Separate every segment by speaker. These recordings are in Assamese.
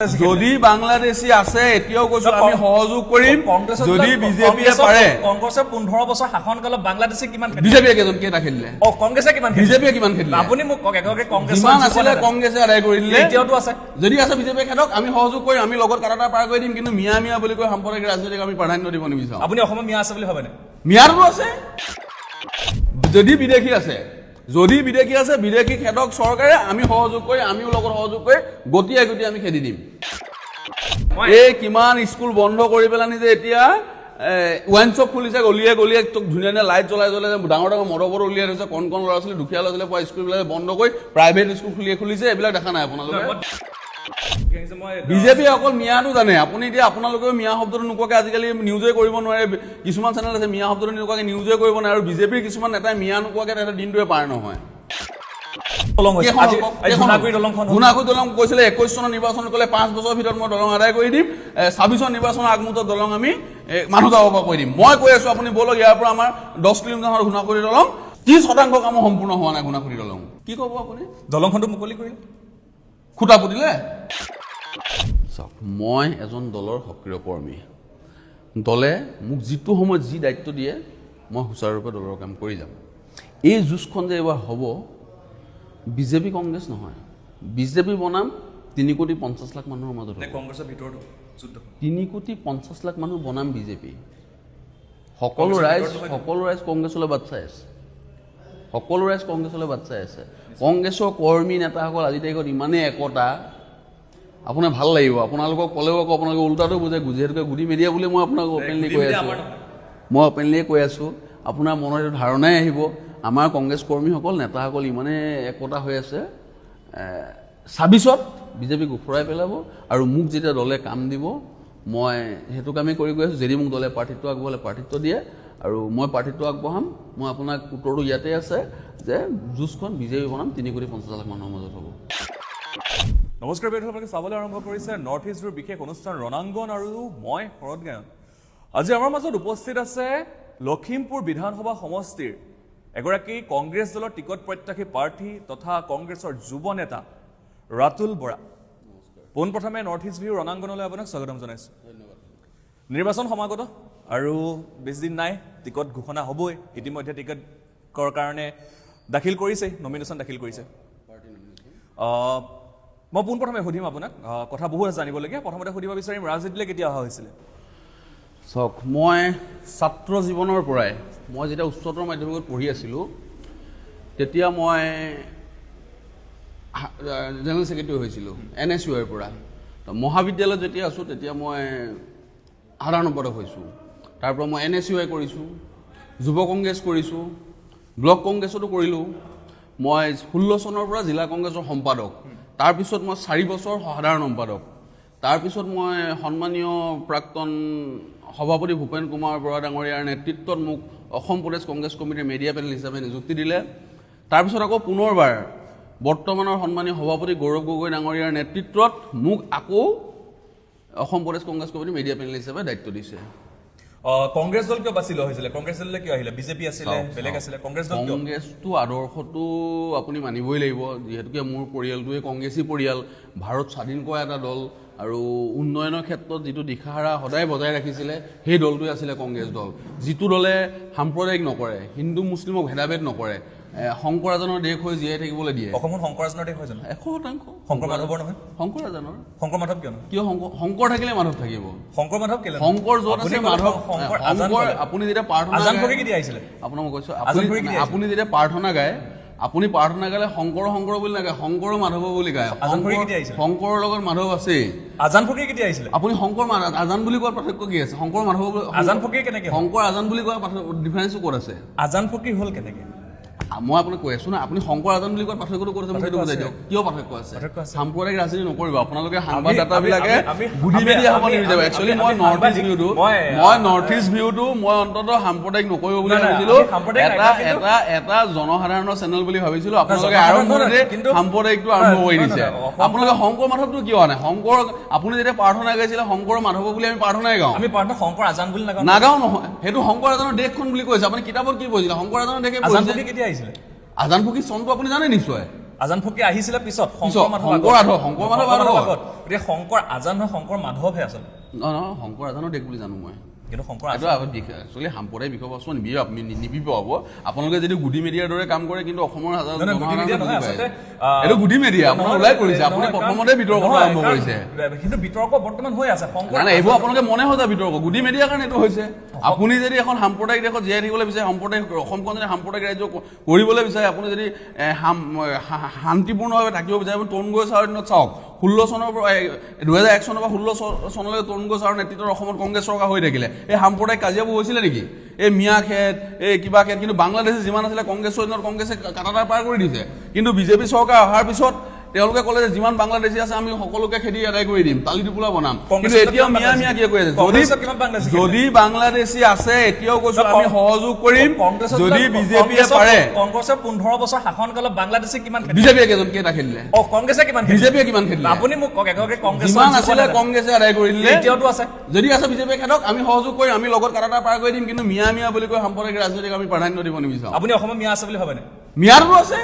Speaker 1: যদি বাংলাদেশী আছে এতিয়াও কৈছো আমি সহযোগ কৰিম যদি বিজেপিয়ে পাৰে
Speaker 2: কংগ্ৰেছে 15 বছৰ শাসনকালত বাংলাদেশে কিমান খেলিলে
Speaker 1: বিজেপিয়ে কেইটা খেলিলে
Speaker 2: কংগ্ৰেছে কিমান
Speaker 1: বিজেপিয়ে কিমান খেলিলে
Speaker 2: আপুনি মোক কওক একেবাৰে কংগ্ৰেছৰ
Speaker 1: যিমান আছিলে কংগ্ৰেছে আদায় কৰি দিলে
Speaker 2: এতিয়াওতো আছে
Speaker 1: যদি আছে বিজেপিয়ে খেলক আমি সহযোগ কৰিম আমি লগত কাটাটা পাৰ কৰি দিম কিন্তু মিয়া মিয়া বুলি কৈ সাম্প্ৰদায়িক ৰাজনীতিক আমি প্ৰাধান্য দিব নিবিচাৰো
Speaker 2: আপুনি অসমত মিয়া আছে বুলি ভাবেনে
Speaker 1: মিয়াৰটো আছে যদি বিদেশী আছে যদি বিদেশী আছে বিদেশী খেদক চৰকাৰে আমি সহযোগ কৰি আমিও লগত সহযোগ কৰি গটিয়াই গটি আমি খেদি দিম এই কিমান স্কুল বন্ধ কৰি পেলানি যে এতিয়া ওৱাইন শ্বপ খুলিছে গলিয়ে গলিয়ে ধুনীয়া ধুনীয়া লাইট জ্বলাই জ্বলাই ডাঙৰ ডাঙৰ মদবৰ উলিয়াই থৈছে কণ কণ ল'ৰা ছোৱালী দুখীয়া ল'ৰা ছোৱালী পোৱা স্কুলবিলাক বন্ধ কৰি প্ৰাইভেট স্কুল খুলিছে এইবিলাক দেখা নাই আপোনালোকে বিজেপিয়ে অকল মিয়াটো জানে আপুনি এতিয়া আপোনালোকেও মিয়া শব্দটো নোকোৱাকৈ আজিকালি নিউজে কৰিব নোৱাৰে কিছুমান চেনেল আছে মিয়া শব্দটো নোকোৱাকৈ নিউজে কৰিব নোৱাৰে আৰু বিজেপিৰ কিছুমান নেতাই মিয়া নোকোৱাকৈ এটা দিনটোৱে পাৰ নহয় গুণাগুৰি দলং কৈছিলে 21 চনৰ নিৰ্বাচন ক'লে 5 বছৰৰ ভিতৰত মই দলং আদায় কৰি দিম 26 নিৰ্বাচনৰ আগমুহূৰ্তত দলং আমি মানুহ যাব পৰা কৰি দিম মই কৈ আছো আপুনি বলক ইয়াৰ পৰা আমাৰ 10 কিলোমিটাৰ গুণাগুৰি দলং 30% কাম সম্পূৰ্ণ হোৱা নাই গুণাগুৰি দলং কি ক'ব আপুনি
Speaker 2: দলংখনটো মুকলি কৰিলে
Speaker 1: খুটা পুতিলে চাওক মই এজন দলৰ সক্ৰিয় কৰ্মী দলে মোক যিটো সময়ত যি দায়িত্ব দিয়ে মই সুচাৰুৰূপে দলৰ কাম কৰি যাম এই যুঁজখন যে এবাৰ হ'ব বিজেপি কংগ্ৰেছ নহয় বিজেপি বনাম 3 কোটি 50 লাখ মানুহৰ মাজত
Speaker 2: কংগ্ৰেছৰ ভিতৰত
Speaker 1: 3 কোটি 50 লাখ মানুহ বনাম বিজেপি সকলো ৰাইজ কংগ্ৰেছলৈ বাট চাই আছে সকলো ৰাইজ কংগ্ৰেছলৈ বাট চাই আছে কংগ্ৰেছৰ কৰ্মী নেতাসকল আজি তাৰিখত ইমানেই একতা আপোনাৰ ভাল লাগিব আপোনালোকক ক'লেও আকৌ আপোনালোকে উল্টাটো বুজে যিহেতুকে গুটি মেডিয়া বুলি মই আপোনাক অপেনলি কৈ আছোঁ আপোনাৰ মনত এইটো ধাৰণাই আহিব আমাৰ কংগ্ৰেছ কৰ্মীসকল নেতাসকল ইমানে একতা হৈ আছে 26ত বিজেপিক উফৰাই পেলাব আৰু মোক যেতিয়া দলে কাম দিব মই সেইটো কামেই কৰি গৈ আছোঁ যদি মোক দলে প্ৰাৰ্থিত্ব আগবঢ়ালে প্ৰাৰ্থিত্ব দিয়ে আৰু মই প্ৰাৰ্থিত্ব আগবঢ়াম মই আপোনাক উত্তৰটো ইয়াতে আছে যে যুঁজখন বিজেপি বনাম 3 কোটি 50 লাখ মানুহৰ মাজত হ'ব
Speaker 2: নমস্কাৰ বাইদেউসকলে চাবলৈ আৰম্ভ কৰিছে নৰ্থ ইষ্টৰ বিশেষ অনুষ্ঠান ৰণাংগন আৰু মই শৰৎ গায়ন আজি আমাৰ মাজত উপস্থিত আছে লখিমপুৰ বিধানসভা সমষ্টিৰ এগৰাকী কংগ্ৰেছ দলৰ টিকট প্ৰত্যাশী প্ৰাৰ্থী তথা কংগ্ৰেছৰ যুৱ নেতা ৰাতুল বৰা পোনপ্ৰথমে নৰ্থ ইষ্ট ভিউ ৰণাংগনলৈ আপোনাক স্বাগতম জনাইছোঁ
Speaker 1: ধন্যবাদ
Speaker 2: নিৰ্বাচন সমাগত আৰু বেছিদিন নাই টিকট ঘোষণা হ'বই ইতিমধ্যে টিকটৰ কাৰণে দাখিল কৰিছে নমিনেশ্যন দাখিল কৰিছে মই পোনপ্ৰথমে সুধিম আপোনাক কথা বহুত আছে জানিবলগীয়া প্ৰথমতে সুধিব বিচাৰিম ৰাজনীতিলৈ কেতিয়া অহা হৈছিলে
Speaker 1: চাওক মই ছাত্ৰ জীৱনৰ পৰাই মই যেতিয়া উচ্চতৰ মাধ্যমিকত পঢ়ি আছিলোঁ তেতিয়া মই জেনেৰেল ছেক্ৰেটাৰী হৈছিলোঁ NSUৰ পৰা মহাবিদ্যালয়ত যেতিয়া আছোঁ তেতিয়া মই সাধাৰণ সম্পাদক হৈছোঁ তাৰ পৰা মই NSUI কৰিছোঁ যুৱ কংগ্ৰেছ কৰিছোঁ ব্লক কংগ্ৰেছতো কৰিলোঁ মই 16 চনৰ পৰা জিলা কংগ্ৰেছৰ সম্পাদক তাৰপিছত মই 4 বছৰ সাধাৰণ সম্পাদক তাৰপিছত মই সন্মানীয় প্ৰাক্তন সভাপতি ভূপেন কুমাৰ বৰা ডাঙৰীয়াৰ নেতৃত্বত মোক অসম প্ৰদেশ কংগ্ৰেছ কমিটিৰ মেডিয়া পেনেল হিচাপে নিযুক্তি দিলে তাৰপিছত আকৌ পুনৰবাৰ বৰ্তমানৰ সন্মানীয় সভাপতি গৌৰৱ গগৈ ডাঙৰীয়াৰ নেতৃত্বত মোক আকৌ অসম প্ৰদেশ কংগ্ৰেছ কমিটিৰ মেডিয়া পেনেল হিচাপে দায়িত্ব দিছে
Speaker 2: কংগ্ৰেছ দল কিয় বাছি লোৱা হৈছিলে কংগ্ৰেছ দললৈ কিয় আহিলে বিজেপি আছিলে বেলেগ আছিলে কংগ্ৰেছ দল
Speaker 1: কংগ্ৰেছটো আদৰ্শটো আপুনি মানিবই লাগিব যিহেতুকে মোৰ পৰিয়ালটোৱে কংগ্ৰেছী পৰিয়াল ভাৰত স্বাধীন কৰা এটা দল আৰু উন্নয়নৰ ক্ষেত্ৰত যিটো দিশাহাৰা সদায় বজাই ৰাখিছিলে সেই দলটোৱে আছিলে কংগ্ৰেছ দল যিটো দলে সাম্প্ৰদায়িক নকৰে হিন্দু মুছলিমক ভেদাভেদ নকৰে শংকৰাজনৰ দেশ হৈ জীয়াই থাকিবলৈ দিয়ে
Speaker 2: অসমত শংকৰাজনৰ দেশ হয় জানো
Speaker 1: 100%
Speaker 2: শংকৰ মাধৱৰ নহয়
Speaker 1: শংকৰাজনৰ
Speaker 2: শংকৰ মাধৱ কিয়
Speaker 1: কিয় শংকৰ থাকিলে মাধৱ থাকিব
Speaker 2: শংকৰ মাধৱ কেলে
Speaker 1: শংকৰ য'ত আছে মাধৱ শংকৰ আপুনি যেতিয়া প্ৰাৰ্থনা
Speaker 2: আজান ভৰি কেতিয়া আহিছিলে
Speaker 1: আপোনাক মই কৈছোঁ আপুনি যেতিয়া প্ৰাৰ্থনা গায় আপুনি প্ৰাৰ্থনা গালে শংকৰ শংকৰ বুলি নাগায় শংকৰ মাধৱ বুলি গায় শংকৰৰ লগত মাধৱ আছে
Speaker 2: আজান ফকীৰ কেতিয়া আহিছিলে
Speaker 1: আপুনি শংকৰ আজান বুলি কোৱাৰ পাৰ্থক্য কি আছে শংকৰ মাধৱ
Speaker 2: আজান ফকীৰ কেনেকে
Speaker 1: শংকৰ আজান বুলি কোৱাৰ ডিফাৰেন্সটো ক'ত আছে
Speaker 2: আজান ফকীৰ হ'ল কেনেকে
Speaker 1: মই আপোনাক কৈ আছোঁ না আপুনি শংকৰ আজান বুলি কোৱাৰ পাৰ্থক্যটো ক'ত আছে মোক সেইটো বুজাই দিয়ক কিয় পাৰ্থক্য আছে সাম্প্ৰদায়িক ৰাজনীতি নকৰিব আপোনালোকে সংবাদদাতাবিলাকে বুদ্ধি মেডিয়া হ'ব নিবিচাৰিব একচুৱেলি মই নৰ্থ ইষ্ট ভিউটো মই অন্ততঃ সাম্প্ৰদায়িক নকৰিব বুলি ভাবিছিলোঁ এটা জনসাধাৰণৰ চেনেল বুলি ভাবিছিলোঁ আপোনালোকে আৰম্ভণিতে সাম্প্ৰদায়িকটো আৰম্ভ কৰি দিছে আপোনালোকে শংকৰ মাধৱটো কিয় আনে শংকৰ আপুনি যেতিয়া প্ৰাৰ্থনা গাইছিলে শংকৰ মাধৱ বুলি আমি প্ৰাৰ্থনাই গাওঁ
Speaker 2: আমি প্ৰাৰ্থনা শংকৰ আজান বুলি
Speaker 1: নাগাওঁ নহয় সেইটো শংকৰ আজানৰ দেশখন বুলি কৈছে আপুনি কিতাপত কি পঢ়িছিলে শংকৰ আজানৰ দেশে
Speaker 2: আজান ফকী কেতিয়া আহিছিলে
Speaker 1: আজান ফকী চনটো আপুনি জানে নিশ্চয়
Speaker 2: আজান ফকীৰ আহিছিলে পিছত
Speaker 1: শংকৰ মাধৱ আগত।
Speaker 2: গতিকে শংকৰ আজান নহয় শংকৰ মাধৱহে আচলতে
Speaker 1: নহয় শংকৰ আজানৰ দেশ বুলি জানো মই
Speaker 2: কিন্তু শংকৰ
Speaker 1: এইটো আগত একচুৱেলি সাম্প্ৰদায়িক বিষয়বস্তু নিবিপাব আপোনালোকে যদি গুডি মিডিয়াৰ দৰে কাম কৰে কিন্তু অসমৰ এইটো গুডি মিডিয়া আপোনাৰ ওলাই কৰিছে আপুনি প্ৰথমতে বিতৰ্কটো আৰম্ভ কৰিছে
Speaker 2: কিন্তু বিতৰ্ক বৰ্তমান হৈ আছে
Speaker 1: নাই এইবোৰ আপোনালোকে মনে সজা বিতৰ্ক গুডি মিডিয়াৰ কাৰণে এইটো হৈছে আপুনি যদি এখন সাম্প্ৰদায়িক দেশত জীয়াই থাকিবলৈ বিচাৰে সাম্প্ৰদায়িক অসমখন যদি সাম্প্ৰদায়িক ৰাজ্য কৰিবলৈ বিচাৰে আপুনি যদি শান্তিপূৰ্ণভাৱে থাকিব বিচাৰে আপুনি তৰুণ গগৈৰ দিনত চাওক 16 চনৰ পৰা 2001 চনৰ পৰা 16 চনলৈকে তৰুণ গগৈৰ নেতৃত্বত অসমত কংগ্ৰেছ চৰকাৰ হৈ থাকিলে এই সাম্প্ৰদায়িক কাজিয়াবোৰ হৈছিলে নেকি এই মিয়া খেত এই কিবা খেত কিন্তু বাংলাদেশে যিমান আছিলে কংগ্ৰেছৰ দিনত কংগ্ৰেছে কাটাতাৰ পাৰ কৰি দিছে কিন্তু বিজেপি চৰকাৰ অহাৰ পিছত তেওঁলোকে ক'লে যে যিমান বাংলাদেশী আছে আমি সকলোকে খেদি আদায় কৰি দিম তালি টোপোলা বনাম কিন্তু এতিয়াও মিয়া কি কৈ আছে যদি বাংলাদেশী আছে এতিয়াও কৈছো আমি সহযোগ কৰিম যদি বিজেপিয়ে পাৰে
Speaker 2: কংগ্ৰেছৰ 15 বছৰ শাসনকালত বাংলাদেশী কিমান
Speaker 1: বিজেপিয়ে কেইটা খেলিলে
Speaker 2: কংগ্ৰেছে কিমান
Speaker 1: বিজেপিয়ে কিমান খেলিলে
Speaker 2: আপুনি মোক কওক একেবাৰে কংগ্ৰেছৰ
Speaker 1: যিমান আছিলে কংগ্ৰেছে আদায় কৰি দিলে
Speaker 2: এতিয়াওতো আছে
Speaker 1: যদি আছে বিজেপিয়ে খেদক আমি সহযোগ কৰিম আমি লগত কাটাতাৰ পাৰ কৰি দিম কিন্তু মিয়া বুলি কৈ সাম্প্ৰদায়িক ৰাজনীতিক আমি প্ৰাধান্য দিব নিবিচাৰো
Speaker 2: আপুনি অসমত মিয়া আছে বুলি ভাবেনে
Speaker 1: মিয়াৰো আছে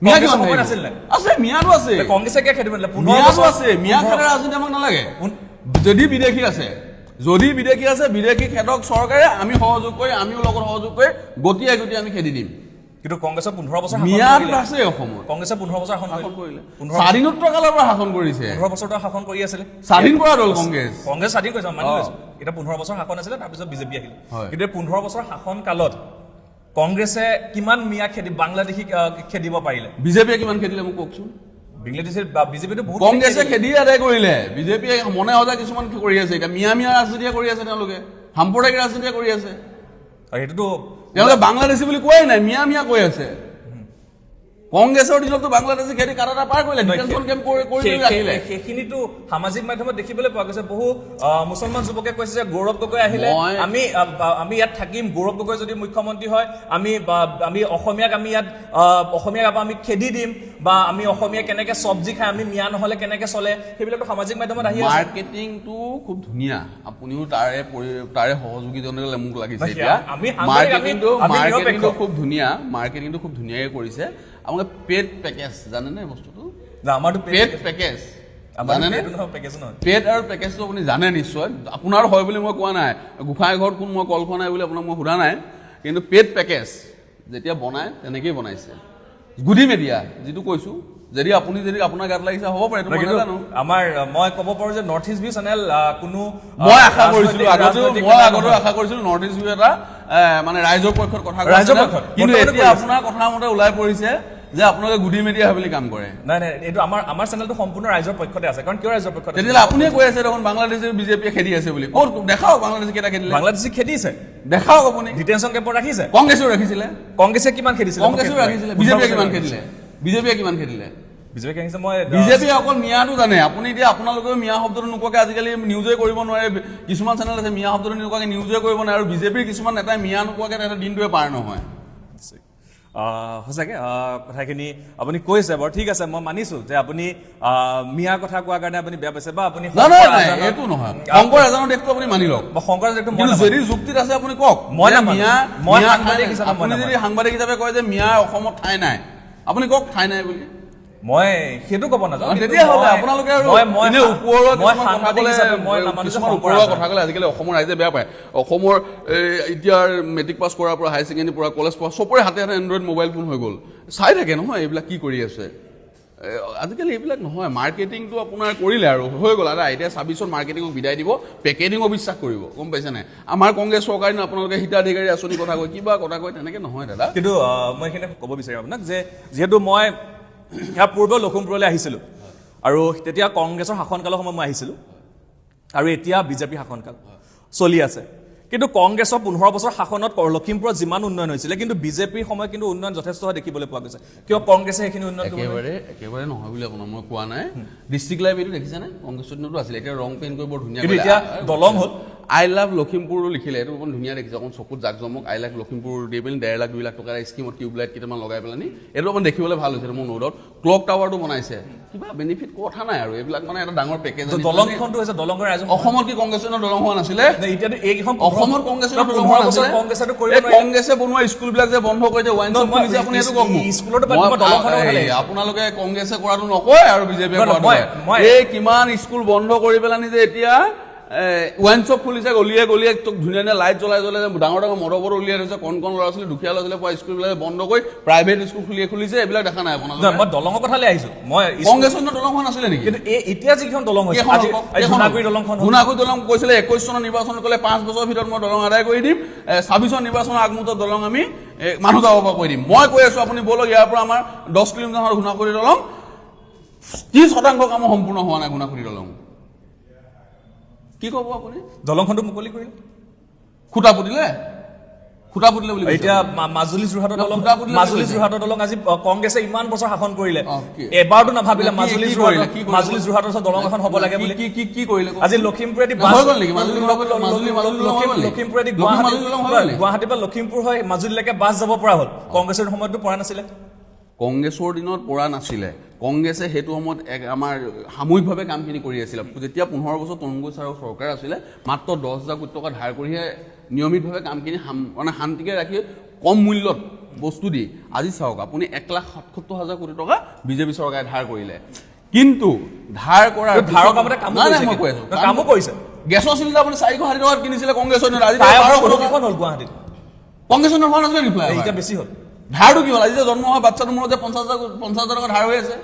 Speaker 1: মিয়া কিমান
Speaker 2: আছিল
Speaker 1: আছে মিয়াৰো আছে
Speaker 2: কংগ্ৰেছে কিয় খেদিব নিদিলে 15
Speaker 1: মিয়াৰো
Speaker 2: বছৰ
Speaker 1: আছে মিয়া খেদাৰ ৰাজনীতি আমাক নালাগে যদি বিদেশী আছে বিদেশী খেদক চৰকাৰে আমি সহযোগ কৰি আমিও লগত সহযোগ কৰি গতিয়াই আমি খেদি দিম
Speaker 2: কিন্তু কংগ্ৰেছৰ 15 বছৰ
Speaker 1: মিয়াটো আছে অসমত
Speaker 2: কংগ্ৰেছে 15 বছৰ শাসন
Speaker 1: কৰিলে স্বাধীনোত্তৰ কালৰ পৰা শাসন কৰিছে
Speaker 2: 15 বছৰ শাসন কৰি আছিল
Speaker 1: স্বাধীন কৰা দল কংগ্ৰেছ
Speaker 2: স্বাধীন কৰিছে মানি লৈছো এটা 15 বছৰ শাসন আছিলে তাৰপিছত বিজেপি আহিল কিন্তু 15 বছৰ শাসন কালত কংগ্ৰেছে কিমান মিয়া বাংলাদেশী খেদিব পাৰিলে
Speaker 1: বিজেপিয়ে কিমান খেদিলে মোক কওকচোন
Speaker 2: বিজেপিটো বহুত
Speaker 1: কংগ্ৰেছে খেদি আদায় কৰিলে বিজেপিয়ে মনে সজা কিছুমান কৰি আছে এতিয়া মিয়া ৰাজনীতিয়ে কৰি আছে তেওঁলোকে সাম্প্ৰদায়িক ৰাজনীতিয়ে কৰি আছে
Speaker 2: আৰু এইটোতো
Speaker 1: তেওঁলোকে বাংলাদেশী বুলি কোৱাই নাই মিয়া কৈ আছে কংগ্ৰেছৰ দিনতো বাংলাদেশী খেদি কাটাতাৰ পাৰ কৰিলে ডিটেনশ্যন কেম্প কৰি আহিলে
Speaker 2: সেইখিনিতো সামাজিক মাধ্যমত দেখিবলৈ পোৱা গৈছে বহু মুছলমান যুৱকে কৈছে যে গৌৰৱ গগৈ আহিলে আমি ইয়াত থাকিম গৌৰৱ গগৈ যদি মুখ্যমন্ত্ৰী হয় আমি অসমীয়াক আমি ইয়াত অসমীয়াক আমি খেদি দিম বা আমি অসমীয়া কেনেকে চব্জি খাই আমি মিয়া নহলে কেনেকে চলে সেইবিলাকতো সামাজিক মাধ্যমত আহি আছে
Speaker 1: মাৰ্কেটিংটো খুব ধুনীয়া আপুনিও তাৰে সহযোগী জনলে মোক লাগিছে এতিয়া মাৰ্কেটিংটো খুব ধুনীয়া মাৰ্কেটিংটো খুব ধুনীয়াকৈ কৰিছে আপোনালোকে পেড পেকেজ জানেনে বস্তুটো
Speaker 2: আমাৰতো
Speaker 1: পেড পেকেজ জানেনে পেড আৰু পেকেজটো আপুনি জানে নিশ্চয় আপোনাৰ হয় বুলি মই কোৱা নাই গোসাঁই ঘৰত কোন মই কল খোৱা নাই বুলি আপোনাক মই সোধা নাই কিন্তু পেড পেকেজ যেতিয়া বনায় তেনেকেই বনাইছে গুডি মিডিয়া যিটো কৈছো যদি আপোনাৰ গাত লাগিছে হ'ব পাৰে মই নাজানো
Speaker 2: মই ক'ব পাৰো যে নৰ্থ ইষ্ট ভিউ চেনেল কোনো
Speaker 1: মই আশা কৰিছিলো নৰ্থ ইষ্ট ভিউ এটা মানে ৰাইজৰ পক্ষত কথা কিন্তু এতিয়া আপোনাৰ কথা মতে ওলাই পৰিছে যে আপোনালোকে গুডি মিডিয়া বুলি কাম কৰে
Speaker 2: নাই এইটো আমাৰ চেনেলটো সম্পূৰ্ণ ৰাইজৰ পক্ষতে আছে কাৰণ কিয় ৰাইজৰ পক্ষতে
Speaker 1: তেতিয়াহ'লে আপুনিয়ে কৈ আছে দেখোন বাংলাদেশে বিজেপিয়ে খেদি আছে বুলি ক'ত দেখাওক বাংলাদেশে কেইটা খেদিলে
Speaker 2: বাংলাদেশে খেদিছে
Speaker 1: দেখাওক আপুনি
Speaker 2: ডিটেনশ্যন কেম্পত ৰাখিছে
Speaker 1: কংগ্ৰেছেও ৰাখিছিলে
Speaker 2: কংগ্ৰেছে কিমান খেদিছিলে
Speaker 1: বিজেপিয়ে কিমান খেদিলে বিজেপিয়ে অকল মিয়াটো জানে আপুনি এতিয়া আপোনালোকেও মিয়া শব্দটো নোকোৱাকে আজিকালি নিউজে কৰিব নোৱাৰে কিছুমান চেনেল আছে মিয়া শব্দটো নোকোৱাকে নিউজে কৰিব নোৱাৰে আৰু বিজেপিৰ কিছুমান নেতাই মিয়া নোকোৱাকে এটা দিনটোৱে পাৰ নহয়
Speaker 2: সঁচাকে কথাখিনি আপুনি কৈছে বাৰু ঠিক আছে মই মানিছো যে আপুনি মিয়া কথা কোৱাৰ কাৰণে আপুনি বেয়া পাইছে বা আপুনি
Speaker 1: এইটো নহয় শংকৰ এজনৰ দেশটো আপুনি মানি লওক
Speaker 2: শংকৰ দেশটো
Speaker 1: যদি যুক্তিত আছে আপুনি কওক আপুনি যদি সাংবাদিক হিচাপে কয় যে মিয়া অসমত ঠাই নাই আপুনি কওক ঠাই নাই বুলি
Speaker 2: মই সেইটো ক'ব নাজানো
Speaker 1: তেতিয়াহ'লে আপোনালোকে ওপৰুৱা কথা ক'লে আজিকালি অসমৰ ৰাইজে বেয়া পায় অসমৰ এতিয়াৰ মেট্ৰিক পাছ কৰাৰ পৰা হায়াৰ ছেকেণ্ডেৰী পৰা কলেজ পঢ়া চবৰে হাতে এণ্ড্ৰইড মোবাইল ফোন হৈ গ'ল চাই থাকে নহয় এইবিলাক কি কৰি আছে আজিকালি এইবিলাক নহয় মাৰ্কেটিংটো আপোনাৰ কৰিলে আৰু হৈ গ'ল দাদা এতিয়া 26ত মাৰ্কেটিঙক বিদায় দিব পেকেজিঙক বিশ্বাস কৰিব গম পাইছে নাই আমাৰ কংগ্ৰেছ চৰকাৰে আপোনালোকে হিতাধিকাৰী আঁচনি কথা কয় কিবা কথা কয় তেনেকে নহয় দাদা
Speaker 2: কিন্তু মই এইখিনি ক'ব বিচাৰিম আপোনাক যে যিহেতু মই ইয়াৰ পূৰ্বে লখিমপুৰলৈ আহিছিলোঁ আৰু তেতিয়া কংগ্ৰেছৰ শাসনকালৰ সময়ত মই আহিছিলোঁ আৰু এতিয়া বিজেপি শাসনকাল চলি আছে কিন্তু কংগ্ৰেছৰ 15 বছৰ শাসনত লখিমপুৰত যিমান উন্নয়ন হৈছিলে কিন্তু বিজেপিৰ সময়ত কিন্তু উন্নয়ন যথেষ্ট হয় দেখিবলৈ পোৱা গৈছে কিয় কংগ্ৰেছে সেইখিনি উন্নয়ন
Speaker 1: একেবাৰে নহয় বুলি আপোনাৰ মই কোৱা নাই ডিষ্ট্ৰিক্ট লাইব্ৰেৰীটো দেখিছেনে কংগ্ৰেছৰ দিনতো আছিলে এতিয়া ৰং পেইণ্ট কৰি বৰ ধুনীয়া
Speaker 2: এতিয়া দলং হ'ল
Speaker 1: আই লাভ লখিমপুৰো লিখিলে, এইটো অকণ ধুনীয়া দেখিছে, অকণ চকুত জাকজমক আই লাভ লখিমপুৰ দি পেলাই 1.5 লাখ 2 লাখ টকাৰ স্কিমত টিউবলাইট কেইটামান লগাই পেলানি এইটো অকণ দেখিবলৈ ভাল হৈছে মোৰ নোটত। ক্লক টাৱাৰটো বনাইছে, কিবা বেনিফিট কথা নাই আৰু এইবিলাক মানে এটা ডাঙৰ পেকেজ।
Speaker 2: দলংখনটো হৈছে দলংৰ ৰাইজৰ
Speaker 1: অসমত কি কংগ্ৰেছৰ দলং হোৱা নাছিলে?
Speaker 2: এতিয়াতো এইখন
Speaker 1: অসমৰ কংগ্ৰেছৰ দলং হোৱা নাছিলে? কংগ্ৰেছে বনোৱা স্কুলবিলাক যে বন্ধ কৰি যে ৱাইন শ্বপ খুলিছে আপুনি সেইটো কওক মোক। আপোনালোকে কংগ্ৰেছে কৰাটো নকয় আৰু বিজেপিয়ে কৰাটো। এই কিমান স্কুল বন্ধ কৰি পেলানি যে এতিয়া ৱাইন শ্বপ খুলিছে গলিয়ে গলিয়ে, ধুনীয়া ধুনীয়া লাইট জ্বলাই জ্বলাই ডাঙৰ ডাঙৰ মদবৰ উলিয়াই থৈছে, কণ কণ ল'ৰা ছোৱালী দুখীয়া ল'ৰা ছোৱালী পোৱা স্কুলবিলাক বন্ধ কৰি প্ৰাইভেট স্কুল খুলিছে, এইবিলাক দেখা নাই আপোনালোকে?
Speaker 2: মই দলঙৰ কথালৈ আহিছো। মই
Speaker 1: কংগ্ৰেছৰ দলং হোৱা নাছিলে নেকি?
Speaker 2: কিন্তু এতিয়া যিখন দলং হৈছে ধুনাগুৰি দলংখন,
Speaker 1: ধুনাগুৰি দলং কৈছিলে 21 চনৰ নিৰ্বাচন ক'লে 5 বছৰৰ ভিতৰত মই দলং আদায় কৰি দিম, 26 নিৰ্বাচনৰ আগমুহূৰ্তত দলং আমি মানুহ যাব পৰা কৰি দিম। মই কৈ আছো আপুনি বলক, ইয়াৰ পৰা আমাৰ 10 কিলোমিটাৰ ধুনাগুৰি দলং 30% কাম সম্পূৰ্ণ হোৱা নাই। ধুনাগুৰি দলং কি ক'ব আপুনি?
Speaker 2: দলংখনটো মুকলি কৰিলে,
Speaker 1: খুটা পুতিলে বুলি
Speaker 2: এতিয়া মাজুলী যোৰহাটৰ দলং আজি কংগ্ৰেছে ইমান বছৰ শাসন কৰিলে, এবাৰতো নাভাবিলে মাজুলী যোৰহাটৰ দলং এখন হ'ব লাগে বুলি।
Speaker 1: কি কৰিলে?
Speaker 2: আজি লখিমপুৰেদি গুৱাহাটীৰ পৰা লখিমপুৰ হৈ মাজুলীলৈকে বাছ যাব পৰা হ'ল, কংগ্ৰেছৰ সময়তো পৰা নাছিলে।
Speaker 1: কংগ্ৰেছৰ দিনত পৰা নাছিলে। কংগ্ৰেছে সেইটো সময়ত আমাৰ সামূহিকভাৱে কামখিনি কৰি আছিলে। যেতিয়া 15 বছৰ তৰুণ গগৈ ছাৰৰ চৰকাৰ আছিলে, মাত্ৰ 10,000 কোটি টকা ধাৰ কৰিহে নিয়মিতভাৱে কামখিনি মানে শান্তিকে ৰাখি কম মূল্যত বস্তু দি, আজি চাওক আপুনি 1,77,000 কোটি টকা বিজেপি চৰকাৰে ধাৰ কৰিলে। কিন্তু ধাৰ কৰাৰ
Speaker 2: কামো কৰিছে।
Speaker 1: গেছৰ চিলিণ্ডাৰ আপুনি 460 টকাত কিনিছিলে কংগ্ৰেছৰ দিনত, আজি
Speaker 2: হ'ল গুৱাহাটীত।
Speaker 1: কংগ্ৰেছৰ দিনত হোৱা নাছিলে নেকি?
Speaker 2: এতিয়া বেছি হ'ল।
Speaker 1: ধাৰটো কি হ'ল? আজি যে জন্ম হোৱা বাচ্ছাটোৰ মূৰত যে 50,000 টকা ধাৰ হৈ আছে।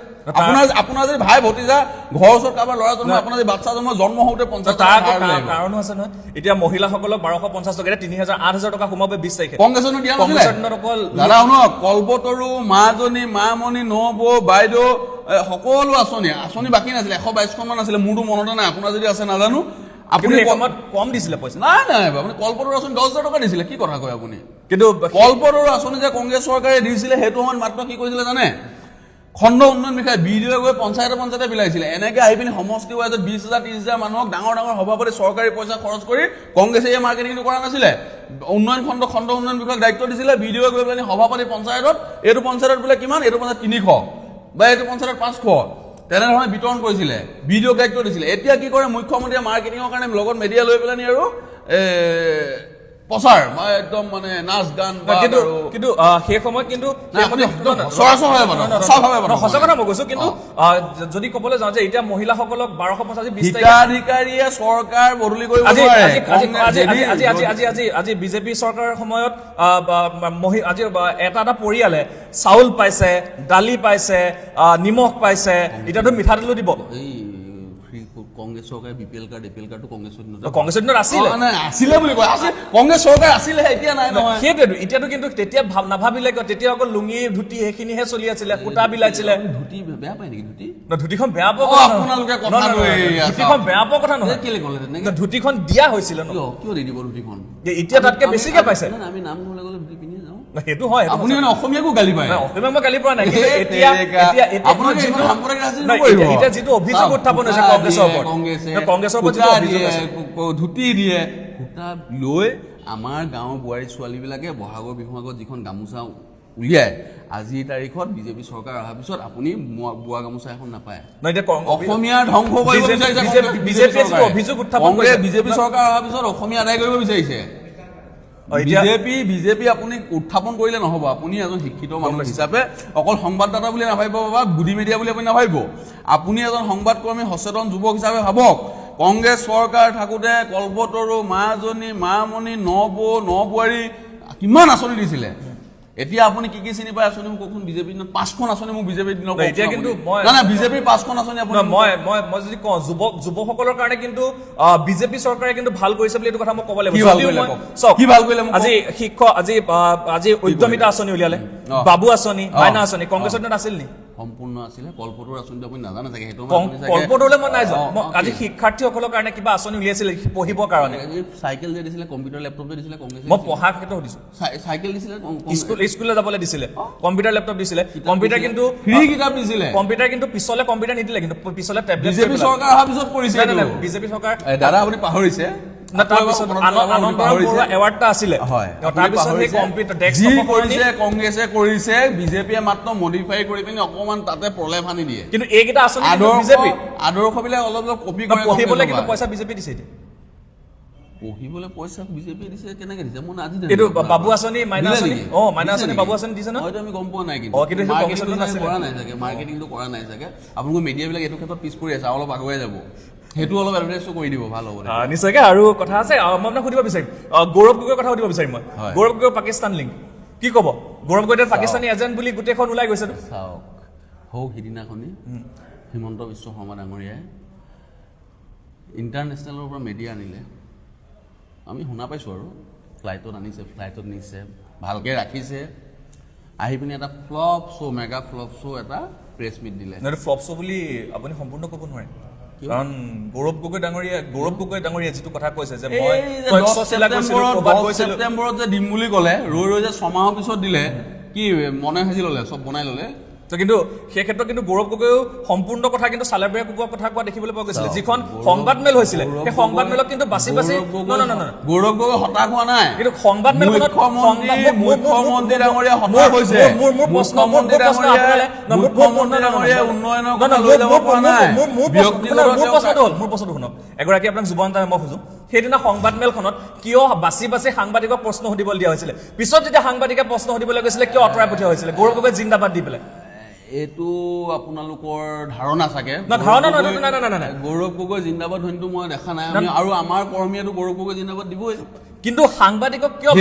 Speaker 1: আপোনাৰ যদি ভাই ভতিজা ঘৰৰ ওচৰত কাৰোবাৰ ল'ৰা জন্ম, আপোনাৰ যদি বাচ্ছা জন্ম হওঁতে 50,000
Speaker 2: কাৰণো আছে নহয়। এতিয়া মহিলাসকলক 1250 টকা, 3,000 8,000 টকা সোমাবে 20 তাৰিখে।
Speaker 1: কংগ্ৰেছৰ দিয়া নাছিলে দাদা। শুনক, কল্পতৰু, মাজনী, মামণি, নবৌ, বাইদেউ সকলো আঁচনি বাকী নাছিলে। 122খনমান আছিলে, মোৰতো মনতে নাই, আপোনাৰ যদি আছে নাজানো। আপুনি
Speaker 2: কম দিছিলে পইচা?
Speaker 1: নাই আপুনি কল্পতৰু আঁচনি 10,000 টকা দিছিলে, কি কথা কয় আপুনি?
Speaker 2: কিন্তু
Speaker 1: কল্পতৰু আঁচনি যে কংগ্ৰেছ চৰকাৰে দিছিলে, সেইটো সময়ত মাত্ৰ কি কৰিছিলে জানে? খণ্ড উন্নয়ন বিষয়ে বিডিঅ'য়ে গৈ পঞ্চায়তে বিলাইছিলে। এনেকে আহি পিনি সমষ্টি ৱাইজত 20,000 30,000 মানুহক ডাঙৰ সভাপতি চৰকাৰী পইচা খৰচ কৰি কংগ্ৰেছে এই মাৰ্কেটিংটো কৰা নাছিলে। উন্নয়ন খণ্ড উন্নয়ন বিষয়ক দায়িত্ব দিছিলে, বিডিঅ'য়ে গৈ পেলাই সভাপতি পঞ্চায়তত, এইটো পঞ্চায়তত বোলে কিমান, এইটো পঞ্চায়ত 300 বা এইটো পঞ্চায়তত 500, তেনেধৰণে বিতৰণ কৰিছিলে, ভিডিঅ' দায়িত্ব দিছিলে। এতিয়া কি কৰে মুখ্যমন্ত্ৰীয়ে মাৰ্কেটিঙৰ কাৰণে লগত মিডিয়া লৈ পেলানি আৰু প্ৰচাৰ একদম মানে নাচ গান।
Speaker 2: কিন্তু সেই সময়ত কিন্তু
Speaker 1: সঁচা
Speaker 2: কথা মই কৈছো। কিন্তু যদি ক'বলৈ যাওঁ যে এতিয়া মহিলাসকলক 1250
Speaker 1: হিতাধিকাৰীয়ে চৰকাৰ বদলি কৰিব
Speaker 2: আজি বিজেপি চৰকাৰৰ সময়ত আজি এটা পৰিয়ালে চাউল পাইছে, দালি পাইছে, নিমখ পাইছে, এতিয়াতো মিঠাতেলো দিব।
Speaker 1: কংগ্ৰেছ চৰকাৰে BPL কাৰ্ড APL কাৰ্ডটো কংগ্ৰেছৰ
Speaker 2: দিনত
Speaker 1: আছিলে বুলি কয়। কংগ্ৰেছ চৰকাৰ আছিলে, এতিয়া নাই নহয়।
Speaker 2: সেইটোৱেতো এতিয়াতো কিন্তু তেতিয়া নাভাবিলে, তেতিয়া অকল লুঙি ধুতি সেইখিনিহে চলি আছিলে, সূতা বিলাইছিলে।
Speaker 1: ধুতি বেয়া পায় নেকি?
Speaker 2: ধুতিখন বেয়া পোৱা
Speaker 1: আপোনালোকে
Speaker 2: ধুতিখন বেয়া পোৱা কথা নহয়।
Speaker 1: কেলে ক'লে
Speaker 2: ধুতিখন দিয়া হৈছিলে ন?
Speaker 1: কিয় দি দিব ধুতিখন?
Speaker 2: এতিয়া তাতকে বেছিকে পাইছে।
Speaker 1: আমি নাম ঘৰলৈ গ'লে ধুতি পিন্ধি যাওঁ।
Speaker 2: সেইটো হয়,
Speaker 1: আপুনি মানে অসমীয়াকো গালি পায়?
Speaker 2: অসমীয়াক মই গালি পৰা নাই, কিন্তু এতিয়া যিটো অভিযোগ উত্থাপন হৈছে কংগ্ৰেছৰ
Speaker 1: ধুতি দিয়ে, সূতা লৈ আমাৰ গাঁৱৰ বোৱাৰী ছোৱালীবিলাকে বহাগৰ বিহুৰ আগত যিখন গামোচা উলিয়াই, আজিৰ তাৰিখত বিজেপি চৰকাৰ অহাৰ পিছত আপুনি বোৱা গামোচা এখন নাপায়। অসমীয়া ধ্বংস কৰিব বিচাৰিছে বিজেপি চৰকাৰ অহাৰ পিছত, অসমীয়া আদায় কৰিব বিচাৰিছে বিজেপি। আপুনি উত্থাপন কৰিলে নহ'ব। আপুনি এজন শিক্ষিত মানুহ হিচাপে অকল সংবাদদাতা বুলি নাভাবিব বা বুদ্ধি মিডিয়া বুলি আপুনি নাভাবিব। আপুনি এজন সংবাদকৰ্মী, সচেতন যুৱক হিচাপে ভাবক। কংগ্ৰেছ চৰকাৰ থাকোঁতে কল্পতৰু, মাজনী, মামণি, নবৌ, নবোৱাৰী কিমান আঁচনি দিছিলে। এতিয়া আপুনি কি চিনি পায় আঁচনি মোক কওকচোন? বিজেপিৰ দিনত 5খন আঁচনি মোক বিজেপিৰ দিনত
Speaker 2: এতিয়া কিন্তু
Speaker 1: বিজেপিৰ 5খন আঁচনি আপুনি
Speaker 2: মই যদি কওঁ যুৱকসকলৰ কাৰণে কিন্তু বিজেপি চৰকাৰে কিন্তু ভাল কৰিছে বুলি এইটো কথা মই ক'ব লাগিব। আজি উদ্যমিতা আঁচনি উলিয়ালে, বাবু আঁচনি, মাইনা আঁচনি কংগ্ৰেছৰ দিনত আছিল নেকি?
Speaker 1: সম্পূৰ্ণ আছিলে। কল্পতৰু আঁচনিটো আপুনি নাজানে চাগে, সেইটো
Speaker 2: কল্পতৰুলৈ মই নাই যোৱা। আজি শিক্ষাৰ্থীসকলৰ কাৰণে কিবা আঁচনি উলিয়াইছিল পঢ়িবৰ কাৰণে?
Speaker 1: চাইকেল যে দিছিলে, কম্পিউটাৰ লেপটপ যে দিছিলে কংগ্ৰেছে।
Speaker 2: মই পঢ়া ক্ষেত্ৰত সুধিছো।
Speaker 1: চাইকেল দিছিলে,
Speaker 2: স্কুললৈ যাবলৈ দিছিলে, কম্পিউটাৰ লেপটপ দিছিলে, কম্পিউটাৰ কিন্তু
Speaker 1: ফ্ৰী কিতাপ দিছিলে।
Speaker 2: কম্পিউটাৰ কিন্তু পিছলে কম্পিউটাৰ নিদিলে, কিন্তু পিছলে টেবলেট
Speaker 1: বিজেপি চৰকাৰ অহাৰ পিছত কৰিছে।
Speaker 2: বিজেপি চৰকাৰ
Speaker 1: দাদা আপুনি পাহৰিছে,
Speaker 2: না তাৰপিছত আনন্দৰাম বৰুৱা এৱাৰ্ডটা আছিলে
Speaker 1: হয়
Speaker 2: তাৰপিছত সেই কম্পিউটাৰ ডেস্ক
Speaker 1: যি কৰিছে কংগ্ৰেছে কৰিছে বিজেপিয়ে মাত্ৰ মডিফাই কৰি পিনি অকমান তাতে প্ৰলেপ আনি দিয়ে
Speaker 2: কিন্তু এইকেইটা আঁচনি বিজেপি
Speaker 1: আদৰ্শবিলাক অলপ অলপ কপি কৰে
Speaker 2: পঢ়িবলৈ কিন্তু পইচা বিজেপি দিছে এতিয়া
Speaker 1: পঢ়িবলৈ পইচা বিজেপি দিছে কেনেকে দিছে মই আজি
Speaker 2: এইটো বাবু আঁচনি মাইনা আঁচনি মাইনা আঁচনি বাবু আঁচনি দিছে ন
Speaker 1: হয়তো আমি গম পোৱা নাই
Speaker 2: কিন্তু
Speaker 1: কৰা নাই চাগে মাৰ্কেটিংটো কৰা নাই চাগে আপোনালোকৰ মিডিয়াবিলাক এইটো ক্ষেত্ৰত পিছ পৰি আছে অলপ আগুৱাই যাব সেইটো অলপ এডভাৰটাইজটো কৰি দিব ভাল হ'ব
Speaker 2: নিশ্চয়কৈ আৰু কথা আছে মই আপোনাক সুধিব বিচাৰিম গৌৰৱ গগৈৰ কথা সুধিব বিচাৰিম মই গৌৰৱ গগৈ পাকিস্তান লিংক কি ক'ব গৌৰৱ গগৈ পাকিস্তানী এজেণ্ট বুলি গোটেইখন ওলাই গৈছে
Speaker 1: চাওক হওক সিদিনাখনি হিমন্ত বিশ্ব শৰ্মা ডাঙৰীয়াই ইণ্টাৰনেশ্যনেলৰ পৰা মিডিয়া আনিলে আমি শুনা পাইছোঁ আৰু ফ্লাইটত নিছে ভালকৈ ৰাখিছে আহি পিনি এটা flop show' mega flop show' এটা প্ৰেছ মিট দিলে
Speaker 2: ফ্লপ শ্ব' বুলি আপুনি সম্পূৰ্ণ ক'ব নোৱাৰে কাৰণ গৌৰৱ গগৈ ডাঙৰীয়া যিটো কথা কৈছে যে মই
Speaker 1: 10 ছেপ্টেম্বৰত যে দিম বুলি ক'লে ৰৈ যে 6 মাহৰ পিছত দিলে কি মনে সাজি ল'লে চব বনাই ল'লে
Speaker 2: কিন্তু সেই ক্ষেত্ৰত কিন্তু গৌৰৱ গগৈও সম্পূৰ্ণ কথা কিন্তু চালেবৰীয়া কোৱা কথা কোৱা দেখিবলৈ পোৱা গৈছিলে যিখন সংবাদমেল হৈছিলে সেই সংবাদমেলত কিন্তু বাছি
Speaker 1: গৌৰৱ গগৈ হতাশ হোৱা নাই
Speaker 2: কিন্তু সংবাদমেলখনত
Speaker 1: মুখ্যমন্ত্ৰী ডাঙৰীয়া হতাশ হৈছে মুখ্যমন্ত্ৰী ডাঙৰীয়া উন্নয়নৰ কথা লৈ যাব পৰা নাই
Speaker 2: মোৰ প্ৰশ্নটো শুনক এগৰাকী আপোনাক যুৱন্ত মই খুজো সেইদিনা সংবাদমেলখনত কিয় বাছি সাংবাদিকক প্ৰশ্ন সুধিবলৈ দিয়া হৈছিলে পিছত যেতিয়া সাংবাদিকে প্ৰশ্ন সুধিবলৈ গৈছিলে কিয় আঁতৰাই পঠিওৱা হৈছিলে গৌৰৱ গগৈ জিন্দাবাদ দি পেলাই
Speaker 1: এইটো আপোনালোকৰ ধাৰণা চাগে গৌৰৱ গগৈ জিন্দাবাদ ধ্বনিটো মই দেখা নাই আৰু আমাৰ কৰ্মীয়েতো গৌৰৱ গগৈ জিন্দাবাদ দিবই কিন্তু
Speaker 2: সাংবাদিকক কিয়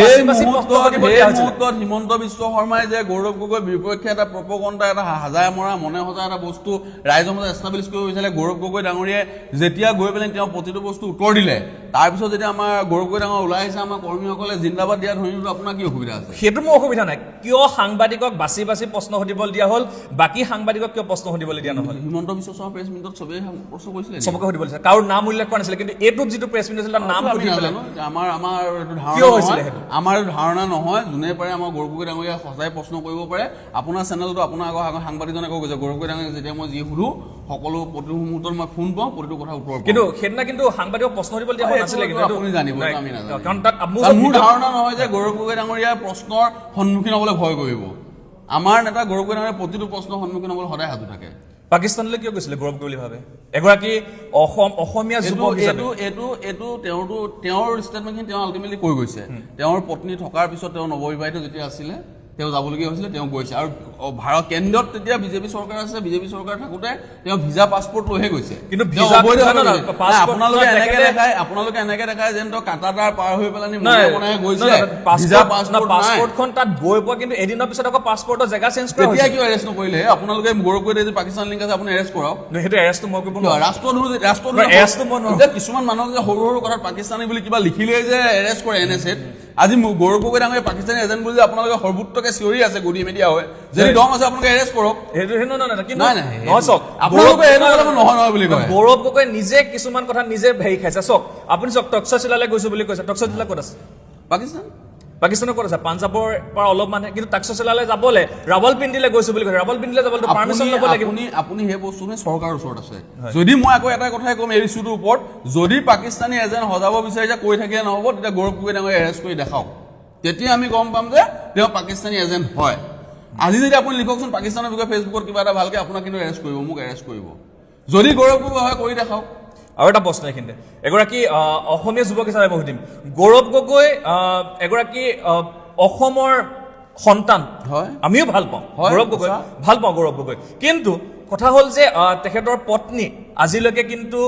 Speaker 1: হিমন্ত বিশ্ব শৰ্মাই যে গৌৰৱ গগৈৰ বিপক্ষে এটা প্ৰপগণ্ডা এটা হাজাৰে মৰা মনে সজা এটা বস্তু ৰাইজৰ মাজত এষ্টাব্লিছ কৰিব বিচাৰিলে গৌৰৱ গগৈ ডাঙৰীয়াই যেতিয়া গৈ পেলাই তেওঁ প্ৰতিটো বস্তু উত্তৰ দিলে তাৰপিছত যেতিয়া আমাৰ গৌৰৱ গগৈ ডাঙৰ ওলাই আহিছে আমাৰ কৰ্মীসকলে জিন্দাবাদ দিয়া ধ্বনিটো আপোনাৰ কি অসুবিধা আছে
Speaker 2: সেইটো মোৰ অসুবিধা নাই কিয় সাংবাদিকক বাছি প্ৰশ্ন সুধিবলৈ দিয়া হ'ল বাকী সাংবাদিকক কিয় প্ৰশ্ন সুধিবলৈ দিয়া নহ'ল
Speaker 1: হিমন্ত বিশ্ব শৰ্মা প্ৰেছ মিটত চবেই প্ৰশ্ন কৰিছিলে
Speaker 2: চবকে সুধিব লাগিছিলে কাৰো নাম উল্লেখ কৰা নাছিলে কিন্তু এইটোত যিটো প্ৰেছ মিট আছিল তাৰ নাম
Speaker 1: আমাৰ ধাৰণা নহয় যোনে পাৰে আমাৰ গৌৰৱ গগৈ ডাঙৰীয়া সঁচাই প্ৰশ্ন কৰিব পাৰে আপোনাৰ চেনেলটো আপোনাৰ আগৰ সাংবাদিকজনে কৈ গৈছে গৌৰৱ গগৈ ডাঙৰীয়া যেতিয়া মই যি সুধো সকলো প্ৰতিটো মুহূৰ্তত মই ফোন পাওঁ প্ৰতিটো কথা উত্তৰ পাওঁ
Speaker 2: কিন্তু সেইদিনা কিন্তু সাংবাদিকক প্ৰশ্ন দিবলৈ দিয়া নাছিলে কিন্তু
Speaker 1: আপুনি জানিব আমি নাজানো কাৰণ মোৰ ধাৰণা নহয় যে গৌৰৱ গগৈ ডাঙৰীয়া প্ৰশ্নৰ সন্মুখীন হ'বলৈ ভয় কৰিব আমাৰ নেতা গৌৰৱ গগৈ ডাঙৰীয়া প্ৰতিটো প্ৰশ্নৰ সন্মুখীন হ'বলৈ সদায় সাজু থাকে
Speaker 2: পাকিস্তানলৈ কিয় গৈছিলে গৌৰৱ গগৈ বুলি ভাবে এগৰাকী অসমীয়া যুৱক
Speaker 1: এইটো তেওঁৰ ষ্টেটমেণ্টখিনি তেওঁ আল্টিমেটলি কৈ গৈছে তেওঁৰ পত্নী থকাৰ পিছত তেওঁ নৱবিবাহিত যেতিয়া আছিলে তেওঁ যাবলগীয়া হৈছিলে তেওঁ গৈছে আৰু ভাৰত কেন্দ্ৰত তেতিয়া বিজেপি চৰকাৰ আছে বিজেপি চৰকাৰ থাকোঁতে তেওঁ ভিজা পাছপৰ্ট লৈহে গৈছে
Speaker 2: কিন্তু
Speaker 1: আপোনালোকে এনেকে দেখায় যেন তেওঁ কাটাৰ পাৰ হৈ পেলাই বনাই গৈছে
Speaker 2: পাছপৰ্টখন তাত গৈ পোৱা কিন্তু এদিনৰ পিছত আকৌ পাছপৰ্টৰ জেগা চেঞ্জ কৰা
Speaker 1: তেতিয়া কিয় এৰেষ্ট নকৰিলে আপোনালোকে গৌৰৱ গগৈ যে পাকিস্তান লিংক আছে আপুনি এৰেষ্ট কৰক
Speaker 2: সেইটো এৰেষ্টটো মই কৰিব নোৱাৰো
Speaker 1: ৰাষ্ট্ৰদ্ৰোহ কিছুমান মানুহক যে সৰু সৰু কথাত পাকিস্তানী বুলি কিবা লিখিলেই যে এৰেষ্ট কৰে NSA আজি গৌৰৱ গগৈ ডাঙৰীয়া পাকিস্তানী এজেণ্ট বুলি যে আপোনালোকে সৰ্বোত্তকে চিঞৰি আছে গদি মেডিয়া হয় যদি দম আছে আপোনালোকে এৰেষ্ট কৰক নহয় বুলি কয়
Speaker 2: গৌৰৱ গগৈ নিজে কিছুমান কথা নিজে হেৰি খাইছে চাওক আপুনি চাওক তক্ষশিলালৈ গৈছো বুলি কৈছে তক্ষশিলা ক'ত আছে পাকিস্তানৰ ক'ত আছে পাঞ্জাৱৰ পৰা অলপ মানে কিন্তু তক্ষশিলালৈ যাবলৈ ৰাৱলপিণ্ডিলৈ গৈছো বুলি কৈছে ৰাৱলপিণ্ডিলৈ যাবলৈ পাৰ্মিশ্যন ল'ব লাগিব
Speaker 1: আপুনি সেই বস্তুখিনি চৰকাৰৰ ওচৰত আছে যদি মই আকৌ এটা কথাই ক'ম এই ইছ্যুটোৰ ওপৰত যদি পাকিস্তানী এজেণ্ট সজাব বিচাৰিছে কৈ থাকিলে নহ'ব তেতিয়া গৌৰৱ গগৈ ডাঙৰীয়া এৰেষ্ট কৰি দেখাওক তেতিয়া আমি গম পাম যে তেওঁ পাকিস্তানী এজেণ্ট হয় আজি যদি আপুনি লিখকচোন পাকিস্তানৰ বিষয়ে ফেচবুকত কিবা এটা ভালকৈ আপোনাক কিন্তু এৰেষ্ট কৰিব মোক এৰেষ্ট কৰিব যদি গৌৰৱ গগৈ হয় কৰি দেখাওক
Speaker 2: আৰু এটা প্ৰশ্ন এইখিনিতে এগৰাকী অসমীয়া যুৱক হিচাপে মই সুধিম গৌৰৱ গগৈ এগৰাকী অসমৰ সন্তান হয় আমিও ভাল পাওঁ গৌৰৱ গগৈ ভাল পাওঁ গৌৰৱ গগৈ কিন্তু কথা হ'ল যে তেখেতৰ পত্নী আজিলৈকে কিন্তু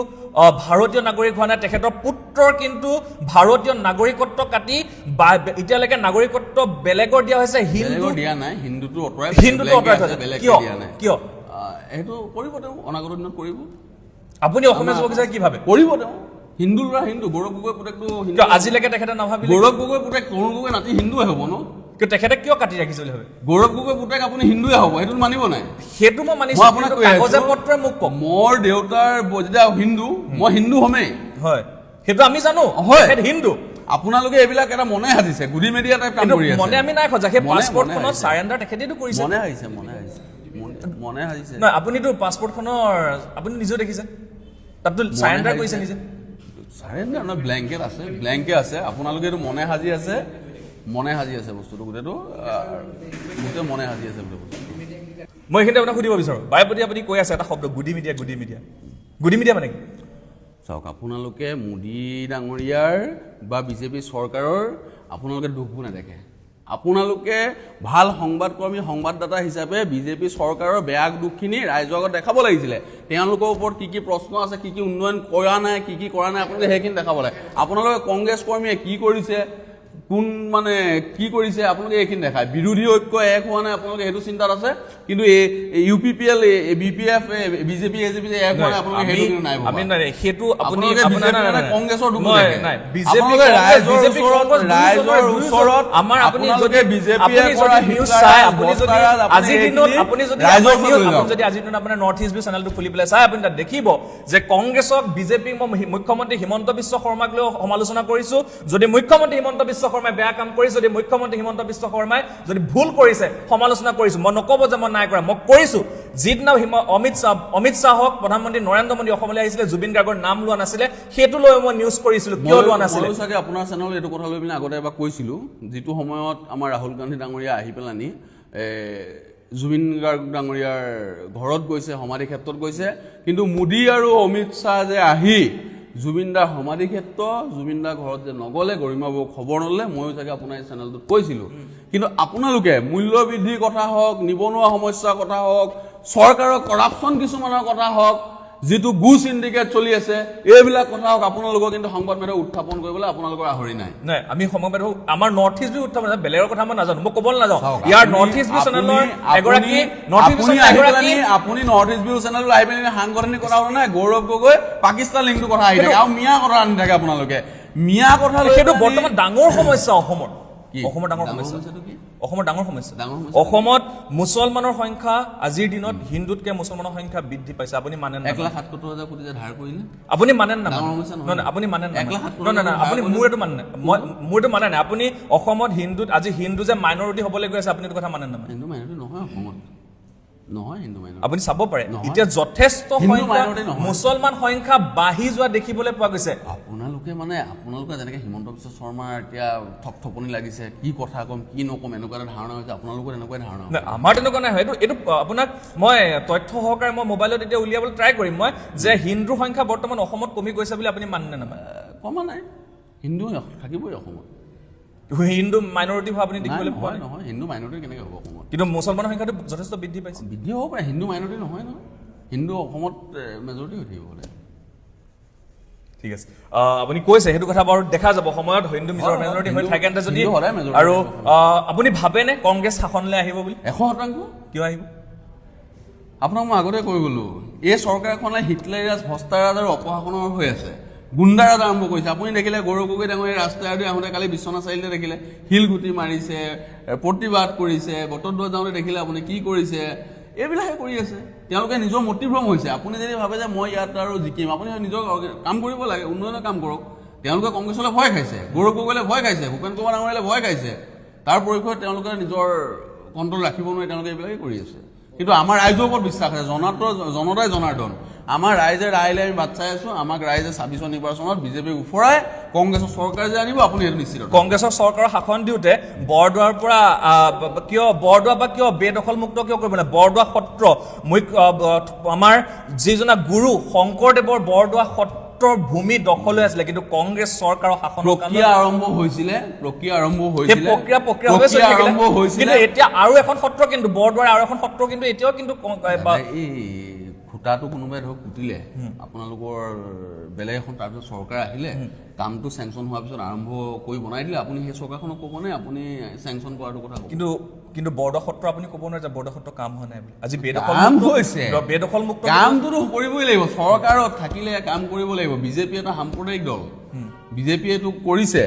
Speaker 2: ভাৰতীয় নাগৰিক হোৱা নাই তেখেতৰ পুত্ৰৰ কিন্তু ভাৰতীয় নাগৰিকত্ব কাটি এতিয়ালৈকে নাগৰিকত্ব বেলেগৰ দিয়া হৈছে হিন্দু
Speaker 1: দিয়া নাই হিন্দুটো অঁতৰাই
Speaker 2: কিয়
Speaker 1: সেইটো কৰিব তেওঁ অনাগত দিনত কৰিব
Speaker 2: আপুনি অসমীয়া যুৱক হিচাপে কি ভাবে
Speaker 1: কৰিব তেওঁ হিন্দু ল'ৰা হিন্দু গৌৰৱ গগৈ পুতেকটো
Speaker 2: আজিলৈকে তেখেতে নাভাবিলে
Speaker 1: গৌৰৱ গগৈ পুতেক তৰুণ গগৈ নাতি হিন্দুৱে হ'ব ন
Speaker 2: কিন্তু তেখেতে কিয় কাটি ৰাখিছে বুলি ভাবে
Speaker 1: গৌৰৱ গগৈ পুতেক আপুনি হিন্দুৱে হ'ব সেইটো মানিব নাই
Speaker 2: সেইটো মই মানিছো কাগজে পত্ৰই মোক কওক
Speaker 1: মোৰ দেউতাৰ যেতিয়া হিন্দু মই হিন্দু হ'মেই
Speaker 2: হয় সেইটো আমি জানো
Speaker 1: হয়
Speaker 2: হিন্দু
Speaker 1: আপোনালোকে এইবিলাক এটা মনে সাজিছে গুদি মেডিয়া টাইপ কাম কৰি আছে
Speaker 2: মনে আমি নাই খোজা সেই পাছপৰ্টখনত সাৰেণ্ডাৰ তেখেতেতো কৰিছে
Speaker 1: মনে সাজিছে
Speaker 2: নহয় আপুনিতো পাছপৰ্টখনৰ আপুনি নিজেও দেখিছে তাততো সাৰেণ্ডাৰ কৰিছে নিজে
Speaker 1: চাৰেণ্ডাৰ নহয়, ব্লেংকেট আছে আপোনালোকে এইটো মনে সাজি আছে বস্তুটো গোটেইটো মনে সাজি আছে গোটেই বস্তুটো।
Speaker 2: মই এইখিনিতে আপোনাক সুধিব বিচাৰোঁ, বাৰে প্ৰতি আপুনি কৈ আছে এটা শব্দ গুডি মিডিয়া মানে কি?
Speaker 1: চাওক, আপোনালোকে মোদী ডাঙৰীয়াৰ বা বিজেপি চৰকাৰৰ আপোনালোকে দুখবোৰ নেদেখে। আপোনালোকে ভাল সংবাদকৰ্মী সংবাদদাতা হিচাপে বিজেপি চৰকাৰৰ বেয়া দুখখিনি ৰাইজৰ আগত দেখাব লাগিছিলে। তেওঁলোকৰ ওপৰত কি কি প্ৰশ্ন আছে, কি কি উন্নয়ন কৰা নাই, কি কি কৰা নাই, আপোনালোকে সেইখিনি দেখাব লাগে। আপোনালোকে কংগ্ৰেছ কৰ্মীয়ে কি কৰিছে, কোন মানে কি কৰিছে, আপোনালোকে এইখিনি দেখায়। বিৰোধী ঐক্য এক হোৱা নাই, আপোনালোকে সেইটো চিন্তাত আছে। কিন্তু UPPL, BPF, বিজেপি, AJP এক হোৱা নাই, আপোনালোকে সেইটো কিন্তু নাই।
Speaker 2: সেইটো
Speaker 1: কংগ্ৰেছৰ দুখ
Speaker 2: আপোনাৰ নৰ্থ ইষ্ট ভিউ চেনেলটো খুলি পেলাই চাই আপুনি তাত দেখিব যে কংগ্ৰেছক বিজেপি মই মুখ্যমন্ত্ৰী হিমন্ত বিশ্ব শৰ্মাক লৈ সমালোচনা কৰিছো। যদি মুখ্যমন্ত্ৰী হিমন্ত বিশ্ব শৰ্মাই বেয়া কাম কৰিছে, যদি মুখ্যমন্ত্ৰী হিমন্ত বিশ্ব শৰ্মাই যদি ভুল কৰিছে, সমালোচনা কৰিছো। মই নক'ব যে মই নাই কৰা, মই কৰিছো। যিদিনা অমিত শ্বাহক প্ৰধানমন্ত্ৰী নৰেন্দ্ৰ মোদী অসমলৈ আহিছিলে, জুবিন গাৰ্গৰ নাম লোৱা নাছিলে, সেইটো লৈ মই নিউজ কৰিছিলো। কিয় লোৱা নাছিলে?
Speaker 1: মই চাগে আপোনাৰ চেনেলত এইটো কথা লৈ পিনে আগতে এবাৰ কৈছিলো, যিটো সময়ত আমাৰ ৰাহুল গান্ধী ডাঙৰীয়া আহি পেলানি জুবিন গাৰ্গ ডাঙৰীয়াৰ ঘৰত গৈছে, সমাধি ক্ষেত্ৰত গৈছে, কিন্তু মোদী আৰু অমিত শ্বাহ যে আহি জুবিনদাৰ সমাধি ক্ষেত্ৰ, জুবিনদাৰ ঘৰত যে নগ'লে, গৰিমাবুক খবৰ নল'লে, ময়ো চাগে আপোনাৰ এই চেনেলটোত কৈছিলোঁ। কিন্তু আপোনালোকে মূল্য বৃদ্ধিৰ কথা হওক, নিবনুৱা সমস্যাৰ কথা হওক, চৰকাৰৰ কৰাপশ্যন কিছুমানৰ কথা হওক, যিটো গু চিণ্ডিকেট চলি আছে, এইবিলাক কথা হওক, আপোনালোকৰ কিন্তু সংবাদ মাধ্যমে উত্থাপন কৰিবলৈ আপোনালোকৰ আহৰি নাই।
Speaker 2: নাই, আমি সংবাদ মাধ্যম আমাৰ নৰ্থ ইষ্ট ভিউ উত্থাপন, বেলেগৰ কথা মই নাজানো, মই ক'বলৈ নাযাওঁ। ইয়াৰ নৰ্থ ইষ্ট ভিউ চেনেলৰ এগৰাকী
Speaker 1: আপুনি নৰ্থ ইষ্ট ভিউ চেনেলত আহি পিনে সাংগঠনিক কথা হোৱা নাই, গৌৰৱ গগৈ পাকিস্তান লিংকটো কথা আহি থাকে আৰু মিয়া কথা আনি থাকে আপোনালোকে। মিয়া কথা
Speaker 2: সেইটো বৰ্তমান ডাঙৰ সমস্যা অসমৰ। অসমৰ ডাঙৰ সমস্যা, অসমৰ ডাঙৰ সমস্যা। অসমত মুছলমানৰ সংখ্যা আজিৰ দিনত হিন্দুতকৈ মুছলমানৰ সংখ্যা বৃদ্ধি পাইছে। আপুনি মানে
Speaker 1: 1,77,000 কোটি যে ধাৰ কৰিলে,
Speaker 2: আপুনি মানে না? আপুনি মানে না? নহয়, আপুনি মোৰ এইটো মানে নাই, মোৰ এইটো মানে নাই। আপুনি অসমত হিন্দুত আজি হিন্দু যে মাইনৰিটি হ'বলৈ গৈ আছে, আপুনি এইটো কথা মানে নামানে?
Speaker 1: হিন্দু মাইনৰিটি নহয় অসমত, নহয় হিন্দু মাইনৰিটি।
Speaker 2: আপুনি চাব পাৰে এতিয়া যথেষ্ট মুছলমান সংখ্যা বাঢ়ি যোৱা দেখিবলৈ পোৱা গৈছে।
Speaker 1: আপোনালোকে যেনেকৈ হিমন্ত বিশ্ব শৰ্মাৰ এতিয়া থপথপনি লাগিছে, কি কথা ক'ম কি নক'ম এনেকুৱা এটা ধাৰণা হৈছে, আপোনালোকৰ এনেকুৱাই ধাৰণা?
Speaker 2: আমাৰ তেনেকুৱা নাই। এইটো আপোনাক মই তথ্য সহকাৰে মই মোবাইলত এতিয়া উলিয়াবলৈ ট্ৰাই কৰিম মই, যে হিন্দুৰ সংখ্যা বৰ্তমান অসমত কমি গৈছে বুলি আপুনি মানে নে নামানে?
Speaker 1: কমা নাই, হিন্দু থাকিবই অসমত।
Speaker 2: হিন্দু মাইনৰিটি হোৱা আপুনি দেখিবলৈ পোৱা নাই?
Speaker 1: নহয়, হিন্দু মাইনৰিটি কেনেকৈ হ'ব অসমত?
Speaker 2: কিন্তু মুছলমানৰ সংখ্যাটো যথেষ্ট বৃদ্ধি পাইছে।
Speaker 1: বৃদ্ধি হ'ব পাৰে, হিন্দু মাইনৰিটি নহয় নহয়, হিন্দু অসমত মেজৰিটি হৈ থাকিব বোলে।
Speaker 2: ঠিক আছে, আপুনি কৈছে সেইটো কথা বাৰু দেখা যাব সময়ত, হিন্দু মেজৰিটি হৈ থাকে যদি। আৰু আপুনি ভাবেনে কংগ্ৰেছ শাসনলৈ আহিব বুলি?
Speaker 1: 100%। কিয় আহিব? আপোনাক মই আগতে কৈ গ'লো, এই চৰকাৰখনে হিটলাৰিয়াছ ভ্ৰষ্টাৰাজ আৰু অপশাসনৰ হৈ আছে, গুণ্ডাৰাজ আৰম্ভ কৰিছে। আপুনি দেখিলে গৌৰৱ গগৈ ডাঙৰীয়া ৰাস্তাইদি আহোঁতে কালি বিশ্বনাথ চাৰিআলিতে দেখিলে শিলগুটি মাৰিছে, প্ৰতিবাদ কৰিছে, বটদ্ৰৱাত যাওঁতে দেখিলে আপুনি কি কৰিছে, এইবিলাকে কৰি আছে। তেওঁলোকে নিজৰ মতিভ্ৰম হৈছে। আপুনি যদি ভাবে যে মই ইয়াত আৰু জিকিম, আপুনি নিজৰ কাম কৰিব লাগে, উন্নয়নৰ কাম কৰক। তেওঁলোকে কংগ্ৰেছলৈ ভয় খাইছে, গৌৰৱ গগৈলৈ ভয় খাইছে, ভূপেন কুমাৰ ডাঙৰীয়ালৈ ভয় খাইছে, তাৰ পৰিপ্ৰেক্ষিতত তেওঁলোকে নিজৰ কণ্ট্ৰল ৰাখিব নোৱাৰি, তেওঁলোকে এইবিলাকে কৰি আছে। কিন্তু আমাৰ ৰাইজৰ ওপৰত বিশ্বাস আছে, জনতাই জনাৰ্দন। আমাৰ ৰাইজে ৰাইলে আমি বাট চাই আছো। আমাক ৰাইজে 26 নিৰ্বাচনত বিজেপিক উফৰাই কংগ্ৰেছৰ চৰকাৰ যে আনিব, আপুনি এইটো নিশ্চিত।
Speaker 2: কংগ্ৰেছৰ চৰকাৰৰ শাসন দিওঁতে বৰদোৱাৰ পৰা কিয় বেদখলমুক্ত কিয় কৰিব লাগে? বৰদোৱা সত্ৰ আমাৰ যিজনা গুৰু শংকৰদেৱৰ বৰদোৱা সত্ৰৰ ভূমি দখল হৈ আছিলে, কিন্তু কংগ্ৰেছ চৰকাৰৰ শাসন
Speaker 1: প্ৰক্ৰিয়া আৰম্ভ হৈছিলে,
Speaker 2: কিন্তু এতিয়া আৰু এখন সত্ৰ, কিন্তু বৰদোৱাৰ আৰু এখন সত্ৰ, কিন্তু এতিয়াও কিন্তু
Speaker 1: খুটাটো কোনোবাই ধৰক পুতিলে, আপোনালোকৰ বেলেগ এখন তাৰপিছত চৰকাৰ আহিলে, কামটো চেংচন হোৱাৰ পিছত আৰম্ভ কৰি বনাই দিলে, আপুনি সেই চৰকাৰখনক ক'বনে আপুনি চেংচন কৰাটো কথা ক'ব?
Speaker 2: কিন্তু বৰদোৱা সত্ৰ আপুনি ক'ব নোৱাৰে যে বৰদোৱা সত্ৰ কাম হোৱা নাই বুলি। আজি
Speaker 1: বেদখলমুক্ত কামটোতো কৰিবই লাগিব, চৰকাৰত থাকিলে কাম কৰিব লাগিব। বিজেপি এটা সাম্প্ৰদায়িক দল, বিজেপিয়ে এইটো কৰিছে,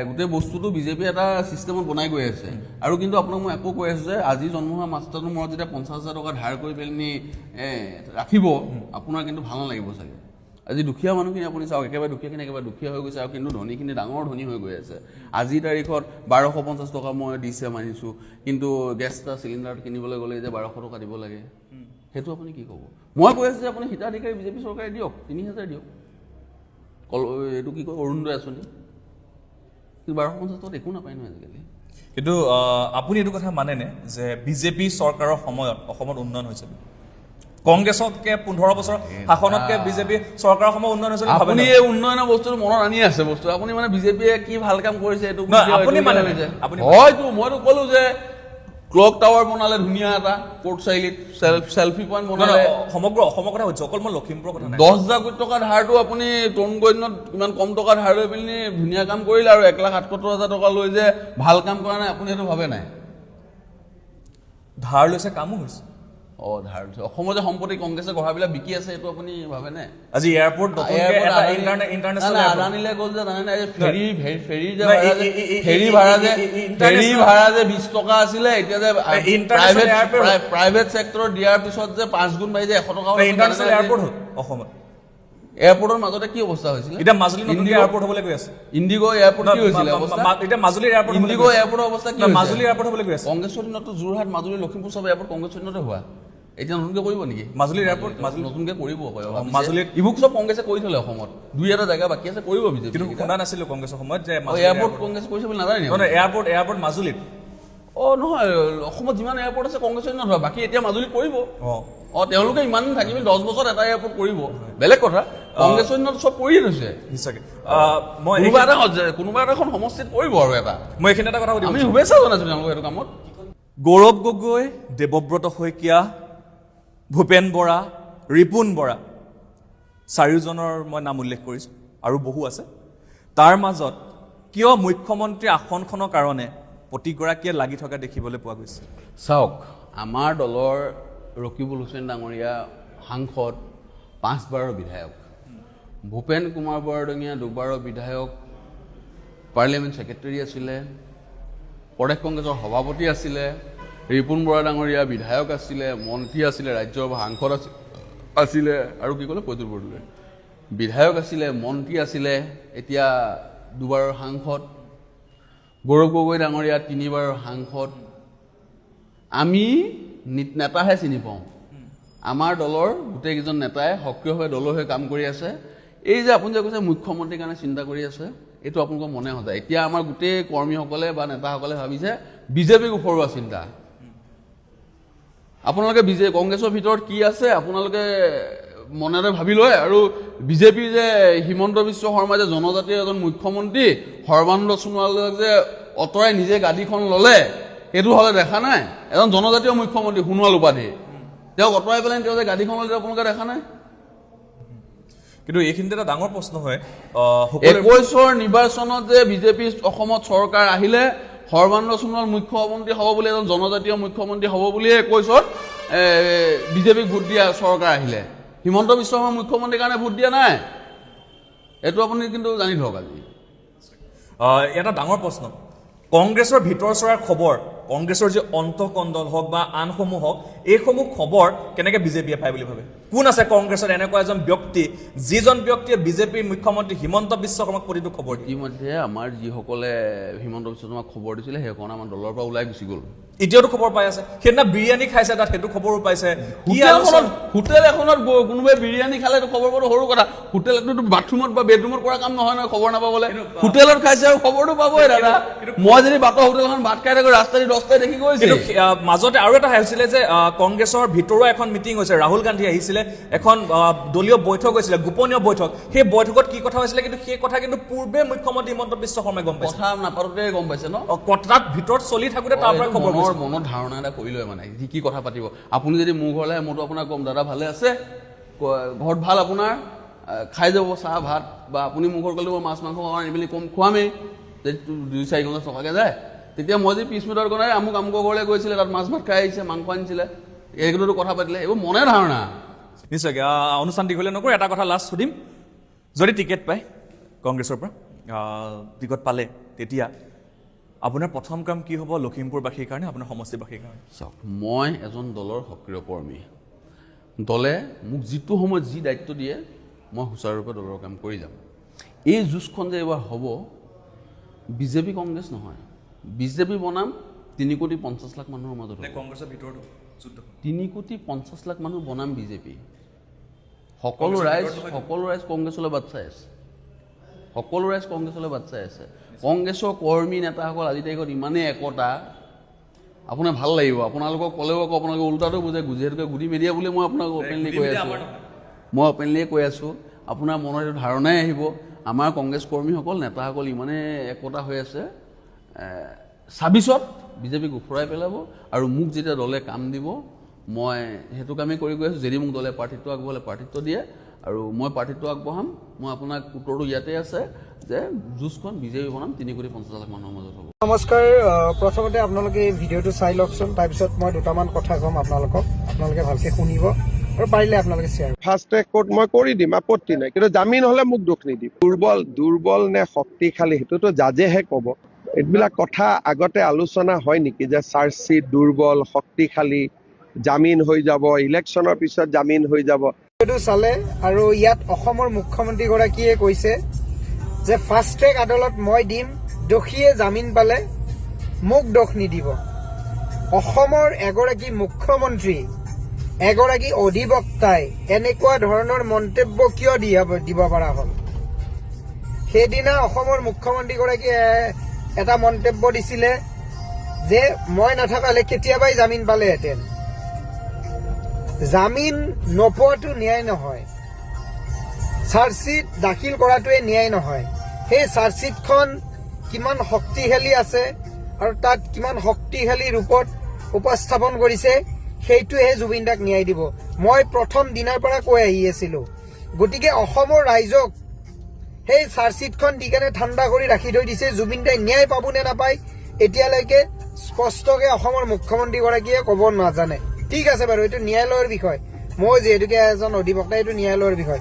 Speaker 1: গোটেই বস্তুটো বিজেপি এটা ছিষ্টেমত বনাই গৈ আছে। আৰু কিন্তু আপোনাক মই আকৌ কৈ আছোঁ যে আজি জন্ম হোৱা মাষ্টাৰটোৰ মূৰত যেতিয়া 50,000 টকা ধাৰ কৰি পেলানি ৰাখিব, আপোনাৰ কিন্তু ভাল নালাগিব চাগে। আজি দুখীয়া মানুহখিনি আপুনি চাওক, একেবাৰে দুখীয়াখিনি একেবাৰে দুখীয়া হৈ গৈছে, আৰু কিন্তু ধনীখিনি ডাঙৰ ধনী হৈ গৈ আছে। আজিৰ তাৰিখত 1250 টকা মই দিছে মানিছোঁ, কিন্তু গেছ এটা চিলিণ্ডাৰ কিনিবলৈ গ'লে যে 1200 টকা দিব লাগে, সেইটো আপুনি কি ক'ব? মই কৈ আছোঁ যে আপুনি হিতাধিকাৰী বিজেপি চৰকাৰে দিয়ক, 3,000 দিয়ক, এইটো কি কয় অৰুণোদয় আঁচনি, কিন্তু 1250 টকাত একো নাপায় নহয় আজিকালি।
Speaker 2: কিন্তু আপুনি এইটো কথা মানেনে যে বিজেপি চৰকাৰৰ সময়ত অসমত উন্নয়ন হৈছে? কংগ্ৰেছতকে 15 বছৰ শাসনতকে বিজেপি চৰকাৰৰ সময় উন্নয়ন হৈছে বুলি ভাবে?
Speaker 1: আপুনি এই উন্নয়নৰ বস্তুটো মনত আনি আছে বস্তু, আপুনি মানে বিজেপিয়ে কি ভাল কাম কৰিছে এইটো
Speaker 2: আপুনি মানে
Speaker 1: হয়তো মইতো ক'লো যে ক্লক টাৱাৰ বনালে ধুনীয়া এটা কোৰ্ট চাৰিআলিত, চেলফি পইণ্ট বনালে,
Speaker 2: সমগ্ৰ অসমৰ কথা কৈছো, অকল মই লখিমপুৰৰ কথা নাই।
Speaker 1: 10,000 কোটি টকা ধাৰটো আপুনি তৰুণ গণ্যত ইমান কম টকা ধাৰ লৈ পিনি ধুনীয়া কাম কৰিলে, আৰু 1,77,000 টকা লৈ যে ভাল কাম কৰা নাই আপুনি সেইটো ভাবে নাই?
Speaker 2: ধাৰ লৈছে, কামো হৈছে।
Speaker 1: ধাৰ লৈছে। অসমৰ যে সম্পত্তি কংগ্ৰেছে গঢ়াবিলাক বিকি আছে এইটো আপুনি ভাবে নাই?
Speaker 2: আজি এয়াৰপৰ্ট ইণ্টাৰনেশ্যনেল
Speaker 1: আদানীলে গ'ল যে জানে নাই, ফেৰী ভাড়া যে 20 টকা আছিলে, এতিয়া যে প্ৰাইভেট ছেক্টৰত দিয়াৰ পিছত যে 5 গুণ বাঢ়ি যে 100 টকা
Speaker 2: ইণ্টাৰনেশ্যনেল এয়াৰপৰ্ট হ'ল অসমত।
Speaker 1: এয়াৰপৰ্টৰ মাজতে কি অৱস্থা হৈছিল?
Speaker 2: এতিয়া মাজুলী নতুন এয়াৰপৰ্ট হ'বলৈ গৈ আছে।
Speaker 1: ইণ্ডিগো এয়াৰপৰ্ট কি হৈছিল অৱস্থা?
Speaker 2: এতিয়া মাজুলীৰ এয়াৰপৰ্ট,
Speaker 1: ইণ্ডিগো এয়াৰপৰ্টৰ অৱস্থা কি হৈছে?
Speaker 2: মাজুলীৰ এয়াৰপৰ্ট হ'বলৈ গৈ আছে।
Speaker 1: কংগ্ৰেছৰ দিনতো যোৰহাট, মাজুলী, লখিমপুৰ চব এয়াৰপৰ্ট কংগ্ৰেছৰ দিনতে হোৱা, এতিয়া নতুনকে কৰিব নেকি?
Speaker 2: মাজুলীৰ এয়াৰপৰ্ট
Speaker 1: নতুনকে কৰিব,
Speaker 2: মাজুলীত
Speaker 1: ইবুক চব কংগ্ৰেছে কৰি থলে অসমত, 2-এটা জেগা বাকী আছে কৰিব বিজেপি।
Speaker 2: কিন্তু শুনা নাছিলো কংগ্ৰেছৰ সময়ত যে
Speaker 1: এয়াৰপৰ্ট কংগ্ৰেছ কৰিছে বুলি নাজানে?
Speaker 2: এয়াৰপৰ্ট মাজুলীত
Speaker 1: নহয়, অসমত যিমান এয়াৰপৰ্ট আছে কংগ্ৰেছৰ দিনত হোৱা, বাকী এতিয়া মাজুলীত কৰিব। তেওঁলোকে ইমান দিন থাকিব, 10 বছৰত এটা এয়াৰপৰ্ট কৰিব, বেলেগ কথা। কংগ্ৰেছৰ দিনত চব কৰিয়ে থৈছে। কোনোবা এখন সমষ্টিত কৰিব আৰু এটা।
Speaker 2: মই এইখিনি এটা কথা সুধিম,
Speaker 1: আমি শুভেচ্ছা জনাইছো তেওঁলোকক এইটো কামত।
Speaker 2: গৌৰৱ গগৈ, দেৱব্ৰত শইকীয়া, ভূপেন বৰা, ৰিপুণ বৰা, 4জনৰ মই নাম উল্লেখ কৰিছোঁ, আৰু বহু আছে। তাৰ মাজত কিয় মুখ্যমন্ত্ৰী আসনখনৰ কাৰণে প্ৰতিগৰাকীয়ে লাগি থকা দেখিবলৈ পোৱা গৈছে?
Speaker 1: চাওক, আমাৰ দলৰ ৰকিবুল হুছেইন ডাঙৰীয়া সাংসদ, 5 বাৰৰ বিধায়ক, ভূপেন কুমাৰ বৰদঙীয়া 2 বাৰৰ বিধায়ক, পাৰ্লিয়ামেণ্ট ছেক্ৰেটাৰী আছিলে, প্ৰদেশ কংগ্ৰেছৰ সভাপতি আছিলে, ৰিপুণ বৰা ডাঙৰীয়া বিধায়ক আছিলে, মন্ত্ৰী আছিলে, ৰাজ্যসভাৰ সাংসদ আছিলে, আৰু কি ক'লে প্ৰজ্যোত বৰদলৈ বিধায়ক আছিলে, মন্ত্ৰী আছিলে, এতিয়া 2 বাৰৰ সাংসদ, গৌৰৱ গগৈ ডাঙৰীয়া 3 বাৰৰ সাংসদ। আমি নেতাহে চিনি পাওঁ, আমাৰ দলৰ গোটেইকেইজন নেতাই সক্ৰিয়ভাৱে দলৰ হৈ কাম কৰি আছে। এই যে আপুনি যে কৈছে মুখ্যমন্ত্ৰীৰ কাৰণে চিন্তা কৰি আছে, এইটো আপোনালোকৰ মনে সজায়। এতিয়া আমাৰ গোটেই কৰ্মীসকলে বা নেতাসকলে ভাবিছে বিজেপিক ওপৰোৱা চিন্তা। আপোনালোকে কংগ্ৰেছৰ ভিতৰত কি আছে আপোনালোকে মনেৰে ভাবি লয়, আৰু বিজেপিৰ যে হিমন্ত বিশ্ব শৰ্মা যে জনজাতিৰ এজন মুখ্যমন্ত্ৰী, সৰ্বানন্দ সোণোৱালক যে অঁতৰাই নিজে গাদীখন ল'লে, সেইটো হ'লে দেখা নাই? এজন জনজাতীয় মুখ্যমন্ত্ৰী সোণোৱাল উপাধি, তেওঁক অঁতৰাই পেলাই তেওঁ যে গাদীখন ল'লে আপোনালোকে দেখা নাই?
Speaker 2: কিন্তু এইখিনিতে এটা ডাঙৰ প্ৰশ্ন হয়,
Speaker 1: 21ৰ নিৰ্বাচনত যে বিজেপি অসমত চৰকাৰ আহিলে, সৰ্বানন্দ সোণোৱাল মুখ্যমন্ত্ৰী হ'ব বুলি, এজন জনজাতীয় মুখ্যমন্ত্ৰী হ'ব বুলিয়ে 21ত বিজেপিক ভোট দিয়া চৰকাৰ আহিলে। হিমন্ত বিশ্ব শৰ্মা মুখ্যমন্ত্ৰীৰ কাৰণে ভোট দিয়া নাই, এইটো আপুনি কিন্তু জানি থওক। আজি
Speaker 2: এটা ডাঙৰ প্ৰশ্ন, কংগ্ৰেছৰ ভিতৰ চৰাৰ খবৰ, কংগ্ৰেছৰ যে অন্তঃকণ্ডল হওক বা আনসমূহ হওক, এইসমূহ খবৰ কেনেকৈ বিজেপিয়ে পায় বুলি ভাবে? কোন আছে কংগ্ৰেছৰ এনেকুৱা এজন ব্যক্তি যিজন ব্যক্তিয়ে বিজেপিৰ মুখ্যমন্ত্ৰী হিমন্ত বিশ্ব শৰ্মাক প্ৰতিটো খবৰ দিয়ে?
Speaker 1: ইতিমধ্যে আমাৰ যিসকলে হিমন্ত বিশ্ব শৰ্মাক খবৰ দিছিলে সেইসকলে আমাৰ দলৰ পৰা ওলাই গুচি গ'ল।
Speaker 2: এতিয়াতো খবৰ পাই আছে, সেইদিনা বিৰিয়ানী খাইছে তাত, সেইটো খবৰো পাইছে।
Speaker 1: হোটেল এখনত কোনোবাই বিৰিয়ানী খালে খবৰ পোৱাটো সৰু কথা, হোটেল এখনতো বাথৰুমত বা বেডৰুমত কৰা কাম নহয় নহয় খবৰ নাপাবলৈ। হোটেলত খাইছে আৰু খবৰটো পাবই দাদা। মই যদি বাটৰ হোটেলখন ভাত খাই থাকো, ৰাস্তাত 10টাই দেখি গৈছে।
Speaker 2: মাজতে আৰু এটা হৈছিলে যে কংগ্ৰেছৰ ভিতৰুৱা এখন মিটিং হৈছে, ৰাহুল গান্ধী আহিছিলে, এখন দলীয় বৈঠক হৈছিলে, গোপনীয় বৈঠক। সেই বৈঠকত কি কথা হৈছিলে, কিন্তু সেই কথা কিন্তু পূৰ্বে মুখ্যমন্ত্ৰী হিমন্ত বিশ্ব শৰ্মাই গম পাইছে, কথা
Speaker 1: নাপাতোতে গম পাইছে ন,
Speaker 2: তাত ভিতৰত চলি থাকোতে তাৰ পৰা খবৰ
Speaker 1: মনৰ ধাৰণা এটা কৰি লয়, মানে কি কথা পাতিব। আপুনি যদি মোৰ ঘৰলৈ মইতো আপোনাক কম, দাদা ভালে আছে, ঘৰত ভাল আপোনাৰ, খাই যাব চাহ ভাত, বা আপুনি মোৰ ঘৰত গ'লে মই মাছ মাংস আনি মেলি কম খুৱামেই, যদি 2-4 ঘণ্টা টকাকৈ যায়। তেতিয়া মই যদি 20 মিনিটৰ কাৰণে আমুকৰ ঘৰলৈ গৈছিলে, তাত মাছ ভাত খাই আহিছে, মাংস আনিছিলে, এইগুলোতো কথা পাতিলে, এইবোৰ মনে ধাৰণা।
Speaker 2: নিশ্চয়কৈ অনুষ্ঠান দীঘলীয়া নকৰোঁ, এটা কথা লাষ্ট সুধিম, যদি টিকেট পায় কংগ্ৰেছৰ পৰা, টিকট পালে, তেতিয়া আপোনাৰ প্ৰথম কাম কি হ'ব লখিমপুৰবাসীৰ কাৰণে, আপোনাৰ সমষ্টিবাসীৰ কাৰণে?
Speaker 1: চাওক, মই এজন দলৰ সক্ৰিয় কৰ্মী, দলে মোক যিটো সময়ত যি দায়িত্ব দিয়ে মই সুচাৰুৰূপে দলৰ কাম কৰি যাম। এই যুঁজখন যে এইবাৰ হ'ব, বিজেপি কংগ্ৰেছ নহয়, বিজেপি বনাম 3,50,00,000 মানুহৰ মাজত,
Speaker 2: কংগ্ৰেছৰ ভিতৰত
Speaker 1: 3,50,00,000 মানুহ বনাম বিজেপি। সকলো ৰাইজ কংগ্ৰেছলৈ বাট চাই আছে। সকলো ৰাইজ কংগ্ৰেছলৈ বাট চাই আছে। কংগ্ৰেছৰ কৰ্মী নেতাসকল আজিৰ তাৰিখত ইমানেই একতা, আপোনাৰ ভাল লাগিব। আপোনালোকক ক'লেও আকৌ আপোনালোকে ওলোটাটো বুজে, যিহেতুকে গুডি মিডিয়া বুলি মই আপোনাক অপেনলি কৈ আছোঁ। আপোনাৰ মনত এইটো ধাৰণাই আহিব। আমাৰ কংগ্ৰেছ কৰ্মীসকল নেতাসকল ইমানে একতা হৈ আছে, 26ত বিজেপিক উফৰাই পেলাব। আৰু মোক যেতিয়া দলে কাম দিব মই সেইটো কামেই কৰি গৈ আছোঁ। যদি মোক দলে প্ৰাৰ্থিত্ব আগবঢ়ালে প্ৰাৰ্থিত্ব দিয়ে আৰু মই প্ৰাৰ্থিত্ব আগবঢ়াম। মই আপোনাক উত্তৰটো ইয়াতে আছে যে যুঁজখন বিজেপি বনাম 3,50,00,000 মানুহৰ মাজত হ'ব।
Speaker 3: নমস্কাৰ। প্ৰথমতে আপোনালোকে এই ভিডিঅ'টো চাই লওকচোন, তাৰপিছত মই দুটামান কথা ক'ম আপোনালোকক, আপোনালোকে ভালকৈ শুনিব আৰু পাৰিলে আপোনালোকে শ্বেয়াৰ।
Speaker 4: ফাষ্ট ট্ৰেক কোৰ্ট মই কৰি দিম, আপত্তি নাই, কিন্তু জামিন হলে মোক দোষ নিদিম। দুৰ্বল নে শক্তিশালী সেইটোতো জাজেহে ক'ব। এইবিলাক কথা আগতে আলোচনা হয় নেকি যে চাৰ্জশ্বিট দুৰ্বল শক্তিশালী, জামিন হৈ যাব, ইলেকশ্যনৰ পিছত জামিন হৈ যাব?
Speaker 3: ভিডিঅ'টো চালে আৰু ইয়াত অসমৰ মুখ্যমন্ত্ৰীগৰাকীয়ে কৈছে যে ফাষ্ট ট্ৰেক আদালত মই দিম, দোষীয়ে জামিন পালে মোক দোষ নিদিব। অসমৰ এগৰাকী মুখ্যমন্ত্ৰী, এগৰাকী অধিবক্তাই এনেকুৱা ধৰণৰ মন্তব্য কিয় দিব পৰা হ'ল? সেইদিনা অসমৰ মুখ্যমন্ত্ৰীগৰাকীয়ে এটা মন্তব্য দিছিলে যে মই নাথাকালে কেতিয়াবাই জামিন পালেহেঁতেন। জামিন নোপোৱাটো ন্যায় নহয়, চাৰ্জশ্বিট দাখিল কৰাটোৱে ন্যায় নহয়। সেই চাৰ্জশ্বিটখন কিমান শক্তিশালী আছে আৰু তাত কিমান শক্তিশালী ৰূপত উপস্থাপন কৰিছে সেইটোহে জুবিন দাক ন্যায় দিব। মই প্ৰথম দিনাৰ পৰা কৈ আহি আছিলো। গতিকে অসমৰ ৰাইজক সেই চাৰ্জশ্বিটখন দি কেনে ঠাণ্ডা কৰি ৰাখি থৈ দিছে। জুবিন দাই ন্যায় পাব নে নাপায় এতিয়ালৈকে স্পষ্টকৈ অসমৰ মুখ্যমন্ত্ৰীগৰাকীয়ে ক'ব নাজানে। ঠিক আছে বাৰু, এইটো ন্যায়ালয়ৰ বিষয়। মই যিহেতুকে এজন অধিবক্তা, এইটো ন্যায়ালয়ৰ বিষয়।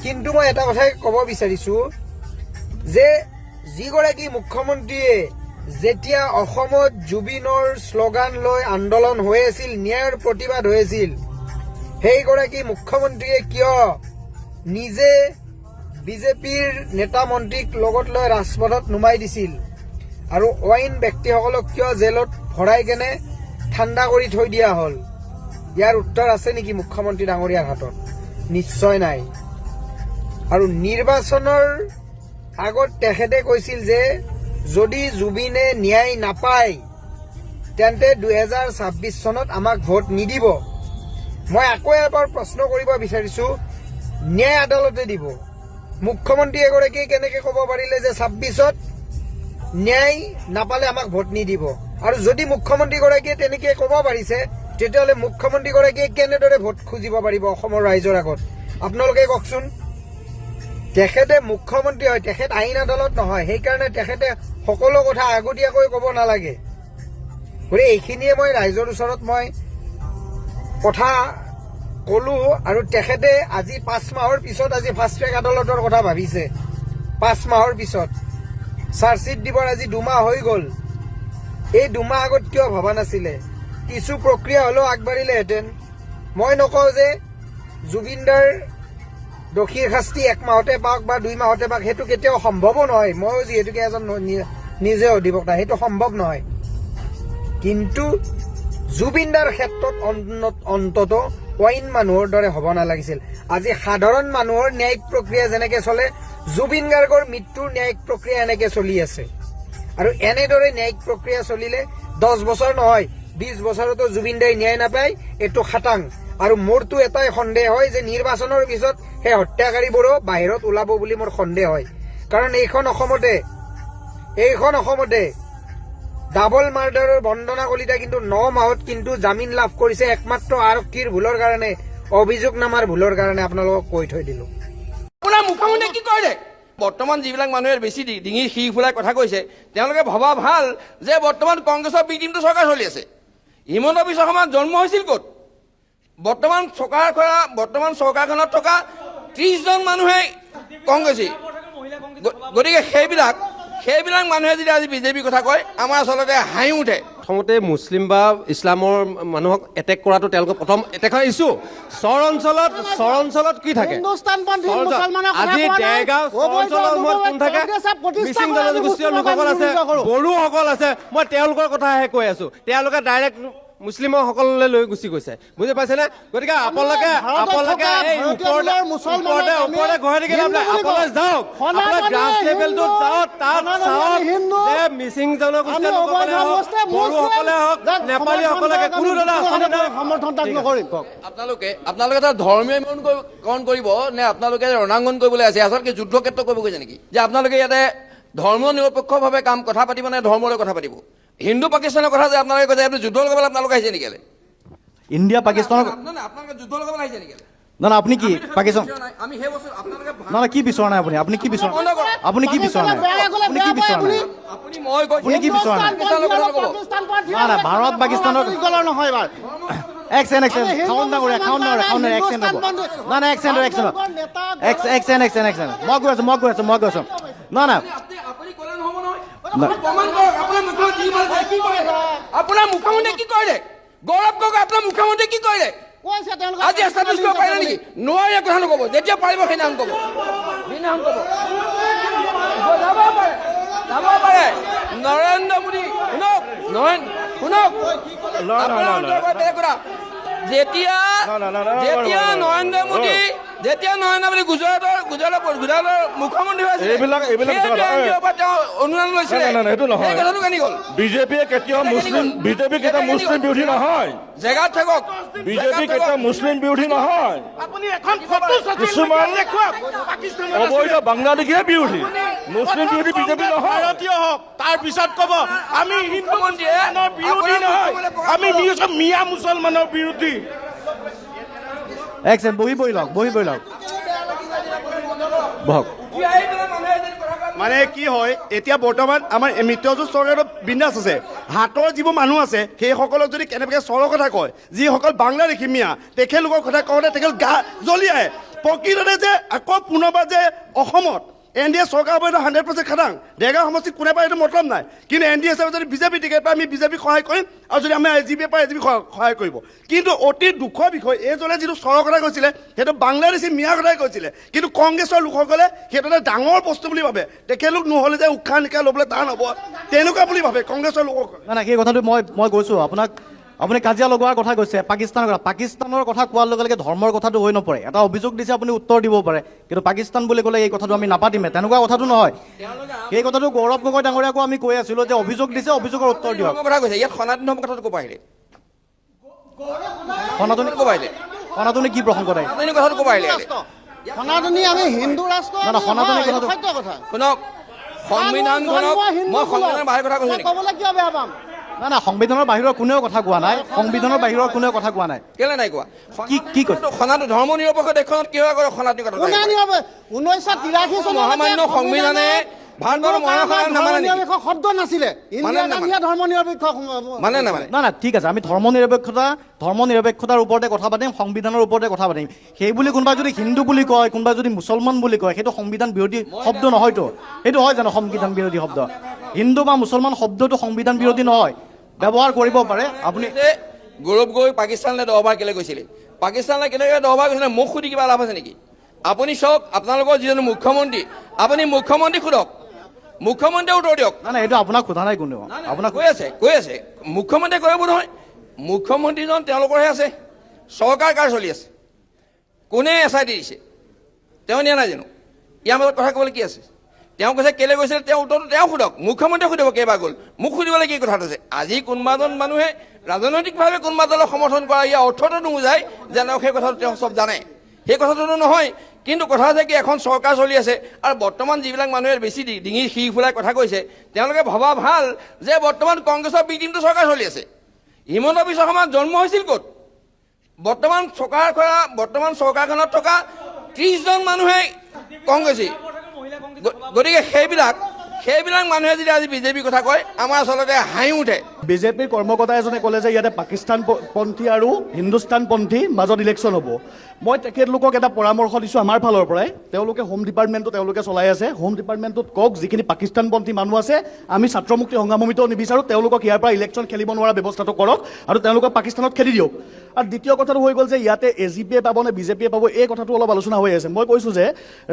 Speaker 3: কিন্তু মই এটা কথাই ক'ব বিচাৰিছো যে যিগৰাকী মুখ্যমন্ত্ৰীয়ে যেতিয়া অসমত জুবিনৰ শ্লোগান লৈ আন্দোলন হৈ আছিল, ন্যায়ৰ প্ৰতিবাদ হৈ আছিল, সেইগৰাকী মুখ্যমন্ত্ৰীয়ে কিয় নিজে বিজেপিৰ নেতা মন্ত্ৰীক লগত লৈ ৰাজপথত নুমাই দিছিল আৰু অইন ব্যক্তিসকলক কিয় জেলত ভৰাই কেনে ঠাণ্ডা কৰি থৈ দিয়া হ'ল? ইয়াৰ উত্তৰ আছে নেকি মুখ্যমন্ত্ৰী ডাঙৰীয়াৰ হাতত? নিশ্চয় নাই। আৰু নিৰ্বাচনৰ আগত তেখেতে কৈছিল যে যদি জুবিনে ন্যায় নাপায় তেন্তে 2026 চনত আমাক ভোট নিদিব। মই আকৌ এবাৰ প্ৰশ্ন কৰিব বিচাৰিছো, ন্যায় আদালতে দিব। মুখ্যমন্ত্ৰী এগৰাকীয়ে কেনেকে ক'ব পাৰিলে যে 26ত ন্যায় নাপালে আমাক ভোট নিদিব? আৰু যদি মুখ্যমন্ত্ৰীগৰাকীয়ে তেনেকে ক'ব পাৰিছে তেতিয়াহ'লে মুখ্যমন্ত্ৰীগৰাকীয়ে কেনেদৰে ভোট খুজিব পাৰিব অসমৰ ৰাইজৰ আগত? আপোনালোকে কওকচোন। তেখেতে মুখ্যমন্ত্ৰী হয়, তেখেত আইন আদালত নহয়, সেইকাৰণে তেখেতে সকলো কথা আগতীয়াকৈ ক'ব নালাগে। গতিকে এইখিনিয়ে মই ৰাইজৰ ওচৰত মই কথা ক'লো। আৰু তেখেতে আজি 5 মাহৰ পিছত আজি ফাষ্ট ট্ৰেক আদালতৰ কথা ভাবিছে। 5 মাহৰ পিছত চাৰ্জশ্বিট দিবৰ আজি 2 মাহ হৈ গ'ল। এই 2 মাহ আগত কিয় ভবা নাছিলে? কিছু প্ৰক্ৰিয়া হ'লেও আগবাঢ়িলেহেঁতেন। মই নকওঁ যে জুবিনদাৰ দোষীৰ শাস্তি 1 মাহতে পাওক বা 2 মাহতে পাওক, সেইটো কেতিয়াও সম্ভৱো নহয়। ময়ো যিহেতুকে এজন নিজে অধিবক্তা, সেইটো সম্ভৱ নহয়। কিন্তু জুবিনদাৰ ক্ষেত্ৰত অন্তত অইন মানুহৰ দৰে হ'ব নালাগিছিল। আজি সাধাৰণ মানুহৰ ন্যায়িক প্ৰক্ৰিয়া যেনেকে চলে, জুবিন গাৰ্গৰ মৃত্যুৰ ন্যায়িক প্ৰক্ৰিয়া এনেকে চলি আছে। আৰু এনেদৰে ন্যায়িক প্ৰক্ৰিয়া চলিলে 10 বছৰ নহয় 20 বছৰতো জুবিন দাই ন্যায় নাপায়, এইটো খাটাং। আৰু মোৰতো এটাই সন্দেহ হয় যে নিৰ্বাচনৰ পিছত সেই হত্যাকাৰীবোৰো বাহিৰত ওলাব বুলি মোৰ সন্দেহ হয়। কাৰণ এইখন অসমতে ডাবল মাৰ্ডাৰৰ বন্দনা কলিতা কিন্তু 9 মাহত কিন্তু জামিন লাভ কৰিছে, একমাত্ৰ আৰক্ষীৰ ভুলৰ কাৰণে, অভিযোগনামাৰ ভুলৰ কাৰণে। আপোনালোকক কৈ থৈ দিলো।
Speaker 5: আপোনাৰ মুখ্যমন্ত্ৰীয়ে কি কৰিলে? বৰ্তমান যিবিলাক মানুহে বেছি ডিঙিৰ শিৰ ফুলাই কথা কৈছে, তেওঁলোকে ভবা ভাল যে বৰ্তমান কংগ্ৰেছৰ বিটিমটো চৰকাৰ চলি আছে। হিমন্ত বিশ্ব শৰ্মাৰ জন্ম হৈছিল ক'ত? বৰ্তমান চৰকাৰখনত থকা 30 জন মানুহে কংগ্ৰেছী। গতিকে সেইবিলাক মানুহে যদি আজি বিজেপিৰ কথা কয়, আমাৰ আচলতে হাঁহি উঠে।
Speaker 6: প্ৰথমতে মুছলিম বা ইছলামৰ মানুহক এটেক কৰাটো তেওঁলোকৰ প্ৰথম এটেকৰ ইছ্যু। চৰ অঞ্চলত কি থাকে? আজি দেৰগাঁও চৰ অঞ্চলৰ সময়ত কোন থাকে? মিচিং জনগোষ্ঠীয় লোকসকল আছে, বড়োসকল আছে। মই তেওঁলোকৰ কথাহে কৈ আছো। তেওঁলোকে ডাইৰেক্ট মুছলিমৰ সকললৈ লৈ গুচি গৈছে বুজি পাইছেনে গতিকে আপোনালোকে এই ওপৰতে ঘূৰাই থাকি লাভ নাই আপোনালোকে যাওক আপোনাৰ গ্ৰাছ লেভেলটোত যাওক তাত চাওক যে মিচিং জনগোষ্ঠীৰ লোকসকলে হওক বড়োসকলে হওক নেপালীসকলে কোনো ধৰণৰ সমৰ্থন তাক নকৰিম
Speaker 5: আপোনালোকে এটা ধৰ্মীয়কৰণ কৰিব নে আপোনালোকে ৰণাংগন কৰিবলৈ আছে আচলতে যুদ্ধক্ষেত্ৰ কৰিব গৈছে নেকি যে আপোনালোকে ইয়াতে ধৰ্ম নিৰপেক্ষভাৱে কথা পাতিব নে ধৰ্মৰ কথা পাতিব হিন্দু পাকিস্তানৰ কথা যে আপোনালোকে কৈছে এইটো যুদ্ধ লগাবলৈ আপোনালোকে আহিছে নেকি
Speaker 7: ইণ্ডিয়া পাকিস্তানৰ
Speaker 5: আপোনালোকে যুদ্ধ লগাবলৈ আহিছে নেকি
Speaker 7: না না আপুনি কি পাকিস্তান
Speaker 5: আমি সেই বস্তু আপোনালোকে
Speaker 7: না না কি বিচৰা নাই আপুনি কি বিচৰা আপুনি কি বিচৰা নাই আপুনি কি বিচৰা নাই
Speaker 5: আপুনি মই কৈছো
Speaker 7: আপুনি কি বিচৰা নাই না না ভাৰত পাকিস্তানৰ নহয় এবাৰ এক্সেন খাউন ডাঙৰীয়া খাউন এক্সেন হ'ব না না এক্সেন মই গৈ আছো না না
Speaker 5: আপুনি ক'লে নহ'ব নহয় প্ৰমাণ কৰক আপোনাৰ মুখ্যমন্ত্ৰী কি কৰে আপোনাৰ মুখ্যমন্ত্ৰী কি কৰিলে গৌৰৱ গগৈ আপোনাৰ মুখ্যমন্ত্ৰী কি কৰিলে আজি এষ্টাব্লিছ কৰিব পাৰিলে নেকি নোৱাৰে কথা নক'ব যেতিয়া পাৰিব সেইদিনাখন ক'ব যাব পাৰে নৰেন্দ্ৰ মোদী শুনক যেতিয়া নৰেন্দ্ৰ মোদী গুজৰাটৰ মুখ্যমন্ত্ৰী অনুদান লৈছিলে কথাটো কেনি গ'ল
Speaker 8: বিজেপিয়ে কেতিয়াও মুছলিম বিৰোধী নহয়
Speaker 5: জেগাত থাকক
Speaker 8: বিজেপি কেতিয়াও মুছলিম বিৰোধী নহয় কিছুমান অবৈধ বাংলাদেশীয়ে বিৰোধী মুছলিম বিৰোধী বিজেপি নহয় হওক তাৰ পিছত ক'ব আমি হিন্দু মুছলমানৰ বিৰোধী নহয় আমি মিয়া মুছলমানৰ বিৰোধী
Speaker 7: এক্সেন বহি লওক বহক
Speaker 8: মানে কি হয় এতিয়া বৰ্তমান আমাৰ মিত্ৰজোঁট চৰকাৰৰ বিন্দাস আছে হাতৰ যিবোৰ মানুহ আছে সেইসকলক যদি কেনেবাকৈ চৰৰ কথা কয় যিসকল বাংলাদেশী মিয়া তেখেতলোকৰ কথা কওঁতে তেখেত গা জ্বলি আহে প্ৰকৃততে যে আকৌ পুনৰবাৰ যে অসমত NDA চৰকাৰ 100% খাটাং ডেৰগাঁও সমষ্টিত কোনে পায় এইটো মতলব নাই কিন্তু NDA হিচাপে যদি বিজেপি টিকেট পায় আমি বিজেপি সহায় কৰিম আৰু যদি আমি AGP পায় AGP সহায় কৰিব কিন্তু অতি দুখৰ বিষয় এইজনে যিটো চৰৰ কথা কৈছিলে সেইটো বাংলাদেশী মিয়াৰ কথাই কৈছিলে কিন্তু কংগ্ৰেছৰ লোকসকলে সেইটো এটা ডাঙৰ বস্তু বুলি ভাবে তেখেতলোক নহ'লে যে উশাহ নিশাহ ল'বলৈ টান হ'ব তেনেকুৱা বুলি ভাবে কংগ্ৰেছৰ লোকসকলে
Speaker 7: না সেই কথাটো মই কৈছোঁ আপোনাক আপুনি কাজিয়া লগোৱাৰ কথা কৈছে পাকিস্তানৰ কথা কোৱাৰ লগে লগে ধৰ্মৰ কথাটো হৈ নপৰে এটা অভিযোগ দিছে আপুনি উত্তৰ দিব পাৰে কিন্তু পাকিস্তান বুলি ক'লে এই কথাটো আমি নাপাতিমে তেনেকুৱা কথাটো নহয় সেই কথাটো গৌৰৱ গগৈ ডাঙৰীয়াকো আমি কৈ আছিলোঁ যে অভিযোগ দিছে অভিযোগৰ উত্তৰ দিয়ক
Speaker 5: কথা কৈছে ইয়াত সনাতন ধৰ্মৰ কথাটো ক'ব আহিলে
Speaker 7: সনাতনী কি প্ৰসংগ নাই
Speaker 5: কথাটো ক'ব আহিলে
Speaker 3: সনাতনী আমি হিন্দু ৰাষ্ট্ৰ
Speaker 7: না সনাতনী কথাটো
Speaker 5: শুনক সংবিধানখনক মই সংবিধানৰ বাহিৰ কথা কৈছোঁ
Speaker 3: ক'বলৈ কিয় বেয়া পাম
Speaker 7: না সংবিধানৰ বাহিৰৰ কোনেও কথা কোৱা নাই সংবিধানৰ বাহিৰৰ কোনেও কথা কোৱা নাই
Speaker 5: কেলে নাই কোৱা
Speaker 7: কি কৈছে
Speaker 5: সনাতন ধৰ্ম নিৰপেক্ষ দেশখনত কিয় কৰে সনাতনী কথা
Speaker 3: 1983 চনত
Speaker 5: মহামান্য সংবিধানে ভাৰতৰ মহাসংবিধান নামানে নেকি
Speaker 3: শব্দ নাছিলে ইন্দিৰা ধৰ্ম নিৰপেক্ষ
Speaker 5: মানে
Speaker 7: না ঠিক আছে আমি ধৰ্ম নিৰপেক্ষতাৰ ওপৰতে কথা পাতিম সংবিধানৰ ওপৰতে কথা পাতিম সেই বুলি কোনোবা যদি হিন্দু বুলি কয় কোনোবা যদি মুছলমান বুলি কয় সেইটো সংবিধান বিৰোধী শব্দ নহয়তো সেইটো হয় জানো সংবিধান বিৰোধী শব্দ হিন্দু বা মুছলমান শব্দটো সংবিধান বিৰোধী নহয় ব্যৱহাৰ কৰিব পাৰে আপুনি
Speaker 5: গৌৰৱ গগৈ পাকিস্তানলৈ 10 বাৰ কেলে গৈছিলে পাকিস্তানলৈ কেনেকৈ 10 বাৰ গৈছিলে মোক সুধি কিবা লাভ আছে নেকি আপুনি চাওক আপোনালোকৰ যিজন মুখ্যমন্ত্ৰী আপুনি মুখ্যমন্ত্ৰী সোধক মুখ্যমন্ত্ৰীয়ে উত্তৰ দিয়ক
Speaker 7: না এইটো আপোনাক সোধা নাই কোনেও আপোনাক
Speaker 5: কৈ আছে মুখ্যমন্ত্ৰীয়ে কৰিব নহয় মুখ্যমন্ত্ৰীজন তেওঁলোকৰহে আছে চৰকাৰ কাৰ চলি আছে কোনে SIT দিছে তেওঁ নিয়া নাই জানো ইয়াৰ মাজত কথা ক'বলৈ কি আছে তেওঁ কৈছে কেলে গৈছিলে তেওঁ উত্তৰটো তেওঁ সোধক মুখ্যমন্ত্ৰীয়ে সুধিব কেইবাৰ গ'ল মোক সুধিবলৈ কি কথাটো আছে আজি কোনোবাজন মানুহে ৰাজনৈতিকভাৱে কোনোবা দলক সমৰ্থন কৰা ইয়াৰ অৰ্থটো নুবুজায় যেন সেই কথাটো তেওঁ চব জানে সেই কথাটোতো নহয় কিন্তু কথা আছে কি এখন চৰকাৰ চলি আছে আৰু বৰ্তমান যিবিলাক মানুহে বেছি ডিঙি শিৰ ফুলাই কথা কৈছে তেওঁলোকে ভবা ভাল যে বৰ্তমান কংগ্ৰেছৰ বি টিমটো চৰকাৰ চলি আছে হিমন্ত বিশ্ব শৰ্মাৰ জন্ম হৈছিল ক'ত বৰ্তমান চৰকাৰখনত থকা 30জন মানুহে কংগ্ৰেছী গতিকে সেইবিলাক মানুহে যদি আজি বিজেপিৰ কথা কয় আমাৰ আচলতে হাঁহি উঠে
Speaker 8: বিজেপিৰ কৰ্মকৰ্তা এজনে ক'লে যে ইয়াতে পাকিস্তানপন্থী আৰু হিন্দুস্তানপন্থী মাজত ইলেকশ্যন হ'ব মই তেখেতলোকক এটা পৰামৰ্শ দিছোঁ আমাৰ ফালৰ পৰাই তেওঁলোকে হোম ডিপাৰ্টমেণ্টটো তেওঁলোকে চলাই আছে হোম ডিপাৰ্টমেণ্টটোত কওক যিখিনি পাকিস্তানপন্থী মানুহ আছে আমি ছাত্ৰ মুক্তি সংগ্ৰাম সমিতিও নিবিচাৰোঁ তেওঁলোকক ইয়াৰ পৰা ইলেকশ্যন খেলিব নোৱাৰা ব্যৱস্থাটো কৰক আৰু তেওঁলোকক পাকিস্তানত খেলি দিয়ক আৰু দ্বিতীয় কথাটো হৈ গ'ল যে ইয়াতে AGPয়ে পাব নে বিজেপিয়ে পাব এই কথাটো অলপ আলোচনা হৈ আছে মই কৈছোঁ যে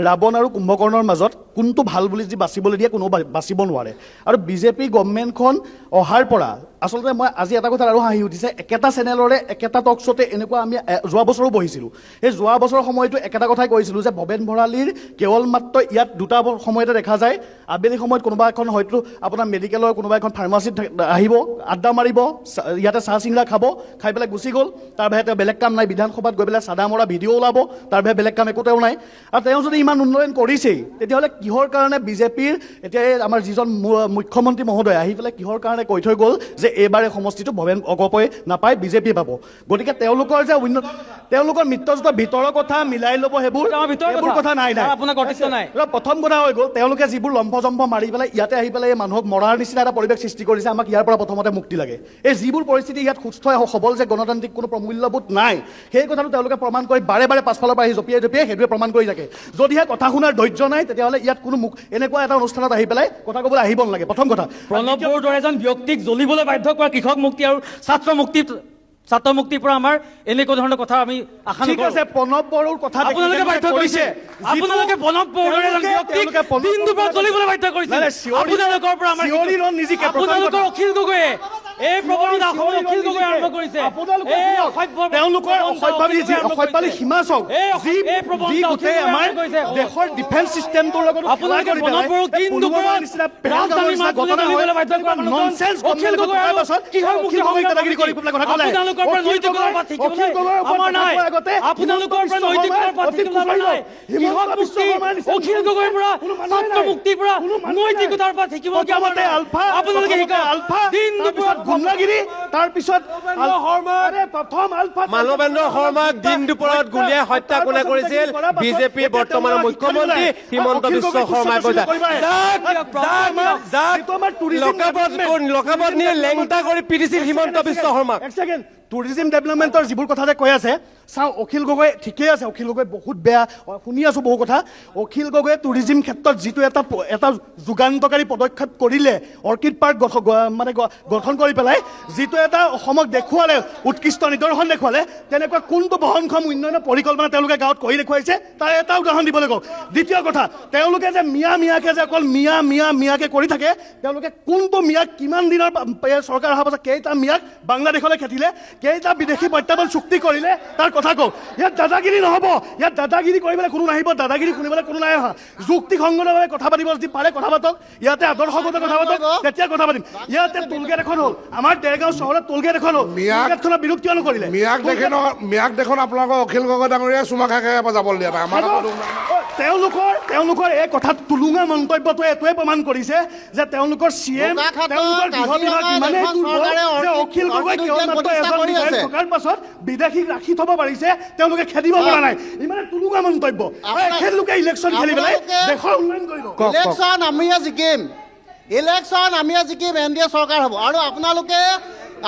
Speaker 8: ৰাৱণ আৰু কুম্ভকৰ্ণৰ মাজত কোনটো ভাল বুলি যি বাচিবলৈ দিয়ে কোনো বাচিব নোৱাৰে আৰু বিজেপি গভৰ্ণমেণ্টখন অহাৰ পৰা
Speaker 7: আচলতে মই আজি এটা কথা আৰু হাঁহি উঠিছে, একেটা চেনেলৰে একেটা টক শ্ব'তে এনেকুৱা আমি যোৱা বছৰো বহিছিলোঁ। সেই যোৱা বছৰৰ সময়তো একেটা কথাই কৈছিলোঁ যে ভৱেন ভৰালীৰ কেৱল মাত্ৰ ইয়াত দুটা সময়তে দেখা যায়। আবেলি সময়ত কোনোবা এখন হয়তো আপোনাৰ মেডিকেলৰ কোনোবা এখন ফাৰ্মাচীত আহিব, আড্ডা মাৰিব, ইয়াতে চাহ চিংৰা খাব, খাই পেলাই গুচি গ'ল। তাৰ বাহিৰে তেওঁ বেলেগ কাম নাই। বিধানসভাত গৈ পেলাই চাদা মৰা ভিডিঅ' ওলাব, তাৰ বাহিৰে বেলেগ কাম একো তেওঁ নাই। আৰু তেওঁ যদি ইমান উন্নয়ন কৰিছেই, তেতিয়াহ'লে কিহৰ কাৰণে বিজেপিৰ এতিয়া এই আমাৰ যিজন মুখ্যমন্ত্ৰী মহোদয় আহি পেলাই কিহৰ কাৰণে কৈ থৈ গ'ল যে এইবাৰ এই সমষ্টিটো ভৱেন অগপই নাপায়, বিজেপিয়ে পাব। গতিকে তেওঁলোকৰ যে তেওঁলোকৰ মিত্ৰজোঁটৰ ভিতৰৰ কথা মিলাই ল'ব, সেইবোৰ কথা নাই। প্ৰথম কথা হৈ গ'ল, তেওঁলোকে যিবোৰ লম্ফজম্ফ মাৰি পেলাই ইয়াতে আহি পেলাই মানুহক মৰাৰ নিচিনা এটা পৰিৱেশ সৃষ্টি কৰিছে। আমাক ইয়াৰ পৰা প্ৰথমতে মুক্তি লাগে। এই যিবোৰ পৰিস্থিতি ইয়াত সুস্থ সবল যে গণতান্ত্ৰিক কোনো প্ৰমূল্যবোধ নাই, সেই কথাটো তেওঁলোকে প্ৰমাণ কৰি বাৰে বাৰে পাছফালৰ পৰা আহি জঁপিয়াই সেইটোৱে প্ৰমাণ কৰি থাকে। যদিহে কথা শুনাৰ ধৈৰ্য নাই, তেতিয়াহ'লে ইয়াত কোনো এনেকুৱা এটা অনুষ্ঠানত আহি পেলাই কথা ক'বলৈ আহিব নালাগে। প্ৰথম কথা,
Speaker 9: প্ৰণৱ বড়োৰ দৰে এজন ব্যক্তিক জ্বলিবলৈ বাধ্য কৰা কৃষক মুক্তি আৰু ছাত্ৰ মুক্তিৰ পৰা আমাৰ এনেকুৱা ধৰণৰ কথা আমি আশা নকৰোঁ।
Speaker 7: ঠিক আছে, প্ৰণৱ বড়োৰ কথা
Speaker 9: আপোনালোকে বাধ্য কৰিছে, আপোনালোকে প্ৰণৱ বড়োৰ দৰে এজন ব্যক্তিক দিন দুপৰত জ্বলিবলৈ বাধ্য কৰিছে। আপোনালোকৰ পৰা আমাৰ আপোনালোকৰ অখিল গগৈয়ে এই প্ৰৱণতা অসমৰ অখিল গগৈ আৰম্ভ কৰিছে।
Speaker 7: তেওঁলোকৰ অসভ্যালী সীমা চাওক, যি গোটেই আমাৰ দেশৰ ডিফেন্স চিষ্টেমটোৰ লগত
Speaker 9: আপোনালোকে প্ৰণৱ বড়োক দিন দুপৰত ৰাজধানী জ্বলিবলৈ বাধ্য কৰা অখিল গগৈ আৰু কিহৰ মুক্তি দাদাগিৰি কৰি পেলাই কথা ক'লে। আপোনালোকৰ পৰা নৈতিকতাৰ পাঠ শিকিবলৈ আমাৰ নাই। আপোনালোকৰ পৰা নৈতিকতাৰ পাঠ শিকিবলৈ আমাৰ নাই। কিহৰ মুক্তি, অখিল গগৈৰ পৰা, ছাত্ৰ মুক্তিৰ পৰা নৈতিকতাৰ পাঠ শিকিবলৈ আপোনালোকে শিকাওক। দিন দুপৰত
Speaker 7: গুণ্ডাগিৰি, তাৰপিছত
Speaker 6: মানৱেন্দ্ৰ শৰ্মাক দিন দুপৰত গুলীয়াই হত্যা কোনে কৰিছিল? বিজেপিৰ বৰ্তমানৰ মুখ্যমন্ত্ৰী হিমন্ত বিশ্ব শৰ্মাই কৈছে। লকাপত নিয়ে লেংটা কৰি পিটিছিল হিমন্ত বিশ্ব শৰ্মাক।
Speaker 7: টুৰিজিম ডেভেলপমেণ্টৰ যিবোৰ কথা যে কৈ আছে, চাওঁ অখিল গগৈ ঠিকেই আছে, অখিল গগৈ বহুত বেয়া, শুনি আছোঁ বহু কথা। অখিল গগৈয়ে টুৰিজিম ক্ষেত্ৰত যিটো এটা যুগান্তকাৰী পদক্ষেপ কৰিলে, অৰ্কিড পাৰ্ক গঠন কৰি পেলাই যিটো এটা অসমক দেখুৱালে, উৎকৃষ্ট নিদৰ্শন দেখুৱালে, তেনেকুৱা কোনটো বহনক্ষম উন্নয়নৰ পৰিকল্পনা তেওঁলোকে গাঁৱত কৰি দেখুৱাইছে তাৰ এটা উদাহৰণ দিবলৈ কওক। দ্বিতীয় কথা, তেওঁলোকে যে মিয়াকে যে অকল মিয়াকে কৰি থাকে, তেওঁলোকে কোনটো মিয়াক কিমান দিনৰ চৰকাৰ অহাৰ পাছত কেইটা মিয়াক বাংলাদেশলৈ খেতিলে, কেইটা বিদেশী প্ৰত্যাৱৰ্তন চুক্তি কৰিলে তাৰ কথা কওক। ইয়াত দাদাগিৰি নহ'ব, ইয়াত দাদাগিৰি কৰিবলৈ কোনো নাহিব, দাদাগিৰি শুনিবলৈ কোনো নাই অহা। যুক্তিসংগতভাৱে কথা পাতিব যদি পাৰে কথা পাতক, ইয়াতে আদৰ্শগত কথা পাতক, তেতিয়া কথা পাতিম। ইয়াতে টোলগেট এখন হ'ল, আমাৰ দেৰগাঁও চহৰত টোলগেট এখন হ'ল, টোলগেটখনৰ বিৰক্তি নকৰিলে।
Speaker 10: মিয়াক দেখোন আপোনালোকৰ অখিল গগৈ ডাঙৰীয়া চুমা খাই যাবলৈ দিয়া নাই।
Speaker 7: তেওঁলোকৰ এই কথাত টুলুঙা মন্তব্যটোৱে এইটোৱে প্ৰমাণ কৰিছে যে তেওঁলোকৰ CM, তেওঁলোকৰ গৃহবিভাগ ইমানেই দুৰ্বল যে অখিল গগৈ থকাৰ পাছত বিদেশীক ৰাখি থব পাৰিছে, তেওঁলোকে খেদিব পৰা নাই। ইমানে টুলুঙা মন্তব্য। এখেতলোকে ইলেকশ্যন খেলি পেলাই দেশৰ উন্নয়ন কৰিব।
Speaker 11: ইলেকশ্যন আমিয়ে জিকিম, NDA চৰকাৰ হ'ব। আৰু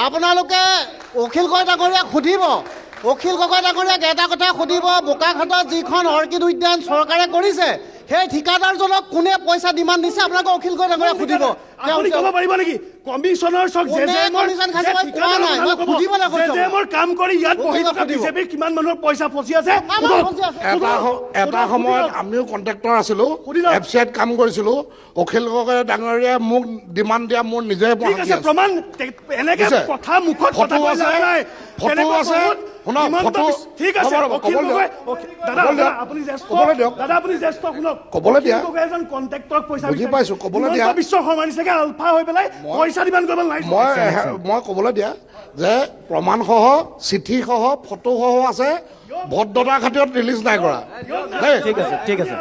Speaker 11: আপোনালোকে অখিল গগৈ ডাঙৰীয়াক সুধিব, অখিল গগৈ ডাঙৰীয়াক এটা কথা সুধিব, বোকাখাটত যিখন অৰ্কিড উদ্যান চৰকাৰে কৰিছে, সেই ঠিকাদাৰজনক কোনে পইচা ডিমাণ্ড দিছে আপোনালোকে অখিল গগৈ ডাঙৰীয়াক সুধিব।
Speaker 7: আপুনি ক'ব পাৰিব নেকি? কমিশনৰ কাম কৰি ইয়াত বহি থকা বিজেপিৰ কিমান মানুহৰ পইচা ফচি আছে?
Speaker 10: এটা সময়ত আমিও কণ্ট্ৰেক্টৰ আছিলো, FCIত কাম কৰিছিলো। অখিল গগৈ ডাঙৰীয়াই মোক ডিমাণ্ড দিয়া মোৰ নিজে
Speaker 7: প্ৰমাণ, এনেকে কথা মুখত কথা আছে, ফটো আছে। ঠিক আছে, দাদা আপুনি জ্যেষ্ঠ, শুনক, ক'বলৈ দিয়া। এজন কণ্ট্ৰেক্টৰক পইচা বুজি পাইছো, ক'বলৈ দিয়া। বিশ্ব শৰ্মাৰ নিচিনাকে আলফা হৈ পেলাই পইচা ডিমাণ্ড কৰিব নাই।
Speaker 10: মই ক'বলৈ দিয়া যে প্ৰমাণসহ, চিঠিসহ, ফটোসহ আছে, ভদ্ৰতাৰ খাতিৰত ৰিলিজ নাই কৰা।
Speaker 6: ঠিক আছে।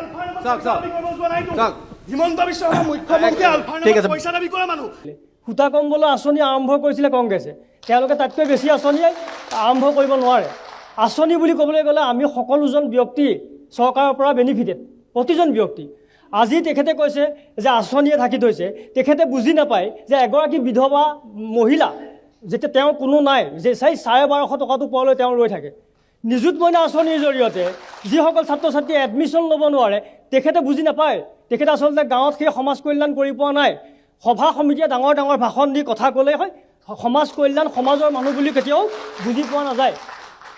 Speaker 7: হিমন্ত বিশ্ব শৰ্মা মুখ্যমন্ত্ৰী আলফাৰ পইচা দাবী কৰা মানুহ।
Speaker 9: সূতা কম্বলৰ আঁচনি আৰম্ভ কৰিছিলে কংগ্ৰেছে, তেওঁলোকে তাতকৈ বেছি আঁচনিয়ে আৰম্ভ কৰিব নোৱাৰে। আঁচনি বুলি ক'বলৈ গ'লে আমি সকলোজন ব্যক্তি চৰকাৰৰ পৰা বেনিফিটেড, প্ৰতিজন ব্যক্তি। আজি তেখেতে কৈছে যে আঁচনিয়ে ঢাকি থৈছে, তেখেতে বুজি নাপায় যে এগৰাকী বিধৱা মহিলা যেতিয়া তেওঁৰ কোনো নাই, যে 1250 টকাটো পোৱালৈ তেওঁ ৰৈ থাকে। নিযুত মইনা আঁচনিৰ জৰিয়তে যিসকল ছাত্ৰ ছাত্ৰীয়ে এডমিশ্যন ল'ব নোৱাৰে, তেখেতে বুজি নাপায়, তেখেতে আচলতে গাঁৱত সেই সমাজ কল্যাণ কৰি পোৱা নাই। সভা সমিতিয়ে ডাঙৰ ডাঙৰ ভাষণ দি কথা ক'লে হয়, সমাজ কল্যাণ, সমাজৰ মানুহ বুলি কেতিয়াও বুজি পোৱা নাযায়।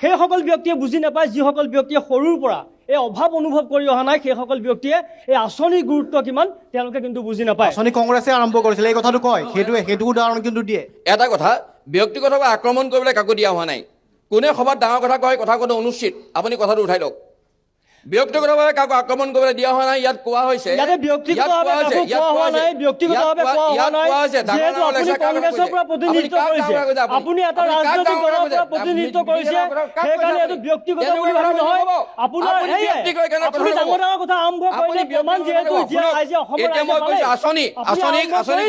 Speaker 9: সেইসকল ব্যক্তিয়ে বুজি নাপায়, যিসকল ব্যক্তিয়ে সৰুৰ পৰা এই অভাৱ অনুভৱ কৰি অহা নাই সেইসকল ব্যক্তিয়ে এই আঁচনিৰ গুৰুত্ব কিমান তেওঁলোকে কিন্তু বুজি নাপায়
Speaker 7: আঁচনি কংগ্ৰেছে আৰম্ভ কৰিছিলে এই কথাটো কয় সেইটো উদাহৰণ কিন্তু দিয়ে
Speaker 5: এটা কথা ব্যক্তিগতভাৱে আক্ৰমণ কৰিবলৈ কাকো দিয়া হোৱা নাই কোনে সভাত ডাঙৰ কথা কয় কথা কোনো অনুচিত আপুনি কথাটো উঠাই লওক ব্যক্তিগতভাৱে কাকো আক্ৰমণ কৰিবলৈ দিয়া হোৱা নাই ইয়াত কোৱা হৈছে
Speaker 9: ইয়াতে ব্যক্তিগতভাৱে কাকো কোৱা হোৱা নাই ব্যক্তিগতভাৱে কোৱা হোৱা নাই যিহেতু আপুনি কংগ্ৰেছৰ পৰা প্ৰতিনিধিত্ব কৰিছে আপুনি এটা ৰাজনৈতিক দলৰ পৰা প্ৰতিনিধিত্ব কৰিছে সেইকাৰণে এইটো ব্যক্তিগত বুলি ভাবি নহয় আপোনাৰ আপুনি ডাঙৰ ডাঙৰ কথা আৰম্ভ কৰিলে প্ৰমাণ যিহেতু এতিয়া আজি অসমৰ
Speaker 5: এতিয়া মই কৈছো আঁচনি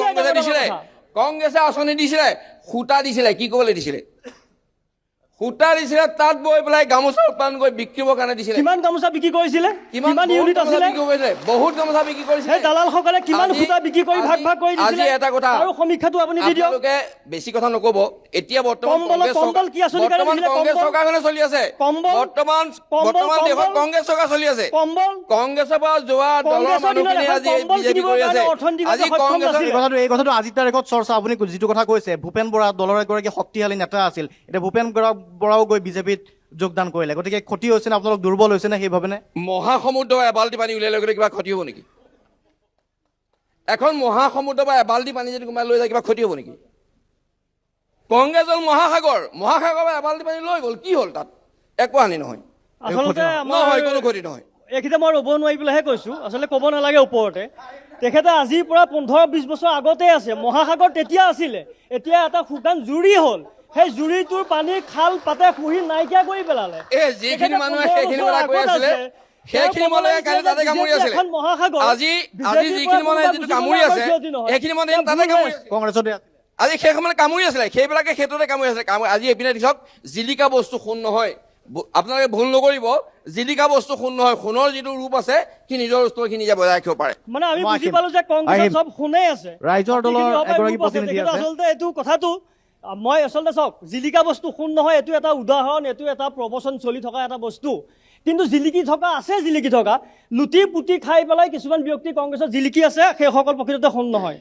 Speaker 5: কংগ্ৰেছে দিছিলে কংগ্ৰেছে আঁচনি দিছিলে সূতা দিছিলে কি ক'বলৈ দিছিলে সূতা দিছিলে তাত বৈ পেলাই গামোচা উৎপাদন কৰি বিক্ৰীবৰ কাৰণে দিছিলে
Speaker 9: কিমান গামোচা বিক্ৰী কৰিছিলে কিমান ইউনিট আছিলে
Speaker 5: বহুত গামোচা বিক্ৰী কৰিছিলে
Speaker 9: সেই দালালসকলে কিমান সূতা বিক্ৰী কৰি ভাগ ভাগ কৰি দিছিলে
Speaker 5: আজি এটা কথা
Speaker 9: আৰু সমীক্ষাটো আপুনি দি দিয়ক
Speaker 5: আপোনালোকে বেছি কথা নকব এতিয়া বৰ্তমান
Speaker 9: কম্বল কি আঁচনি কাৰণে দিছিলে
Speaker 5: কংগ্ৰেছ চৰকাৰখনে চলি আছে বৰ্তমান দেশত কংগ্ৰেছ চৰকাৰ চলি আছে কংগ্ৰেছৰ পৰা যোৱা দলৰ মানুহখিনি আজি বিজেপি কৰি আছে আজি কংগ্ৰেছৰ
Speaker 7: এই কথাটো আজিৰ তাৰিখত চৰ্চা আপুনি যিটো কথা কৈছে ভূপেন বৰা দলৰ এগৰাকী শক্তিশালী নেতা আছিল এতিয়া ভূপেন বৰাও গৈ বিজেপিত যোগদান কৰিলে গতিকে ক্ষতি হৈছে নে আপোনালোক দুৰ্বল হৈছে নে সেইভাৱে নে
Speaker 5: মহাসমুদ্ৰ এবাল্টি পানী উলিয়াই লৈ গ'লে কিবা ক্ষতি হ'ব নেকি এখন মহাসমুদ্ৰ বা এবাল্টি পানী যদি কোনোবাই লৈ যায় কিবা ক্ষতি হ'ব নেকি কংগ্ৰেছ হ'ল মহাসাগৰ বা এবাল্টি পানী লৈ গ'ল কি হ'ল তাত একো হানি নহয়
Speaker 9: আচলতে
Speaker 5: নহয় কোনো ক্ষতি নহয়
Speaker 9: এইখিনিতে মই ৰ'ব নোৱাৰি পেলাইহে কৈছোঁ আচলতে ক'ব নালাগে ওপৰতে তেখেতে আজিৰ পৰা 15-20 বছৰ আগতে আছে মহাসাগৰ তেতিয়া আছিলে এতিয়া এটা শুকান জুৰি হ'ল সেই জুৰিটোৰ পানী খাল পাতে পুহি নাইকিয়া কৰি পেলালে
Speaker 5: এই যিখিনি মানুহে সেইখিনি কথা কৈ আছিলে সেইখিনি মানুহে কালি তাতে কামুৰি আছিলে আজি যিখিনি মানুহে যিটো কামুৰি আছে সেইখিনি মানুহে তাতে কামুৰিছে
Speaker 7: কংগ্ৰেছতে
Speaker 5: আজি সেই সময়ত কামুৰি আছিলে সেইবিলাকে সেইটোতে কামুৰি আছিলে আজি এইপিনে দেখিছক জিলিকা বস্তু সোণ নহয় আপোনালোকে ভুল নকৰিব জিলিকা বস্তু সোণ নহয় সোণৰ যিটো ৰূপ আছে সি নিজৰ বস্তুখিনি নিজে বজাই ৰাখিব পাৰে
Speaker 9: মানে আমি বুজি পালো যে কংগ্ৰেছত চব সোণেই আছে
Speaker 7: ৰাইজৰ দলৰ এগৰাকী প্ৰতিনিধি আছে
Speaker 9: আচলতে এইটো কথাটো মই আচলতে চাওক জিলিকা বস্তু সোণ নহয় এইটো এটা উদাহৰণ এইটো এটা প্ৰবচন চলি থকা এটা বস্তু কিন্তু জিলিকি থকা আছে জিলিকি থকা লুটি পুতি খাই পেলাই কিছুমান ব্যক্তি কংগ্ৰেছত জিলিকি আছে সেইসকল প্ৰকৃততে সোণ নহয়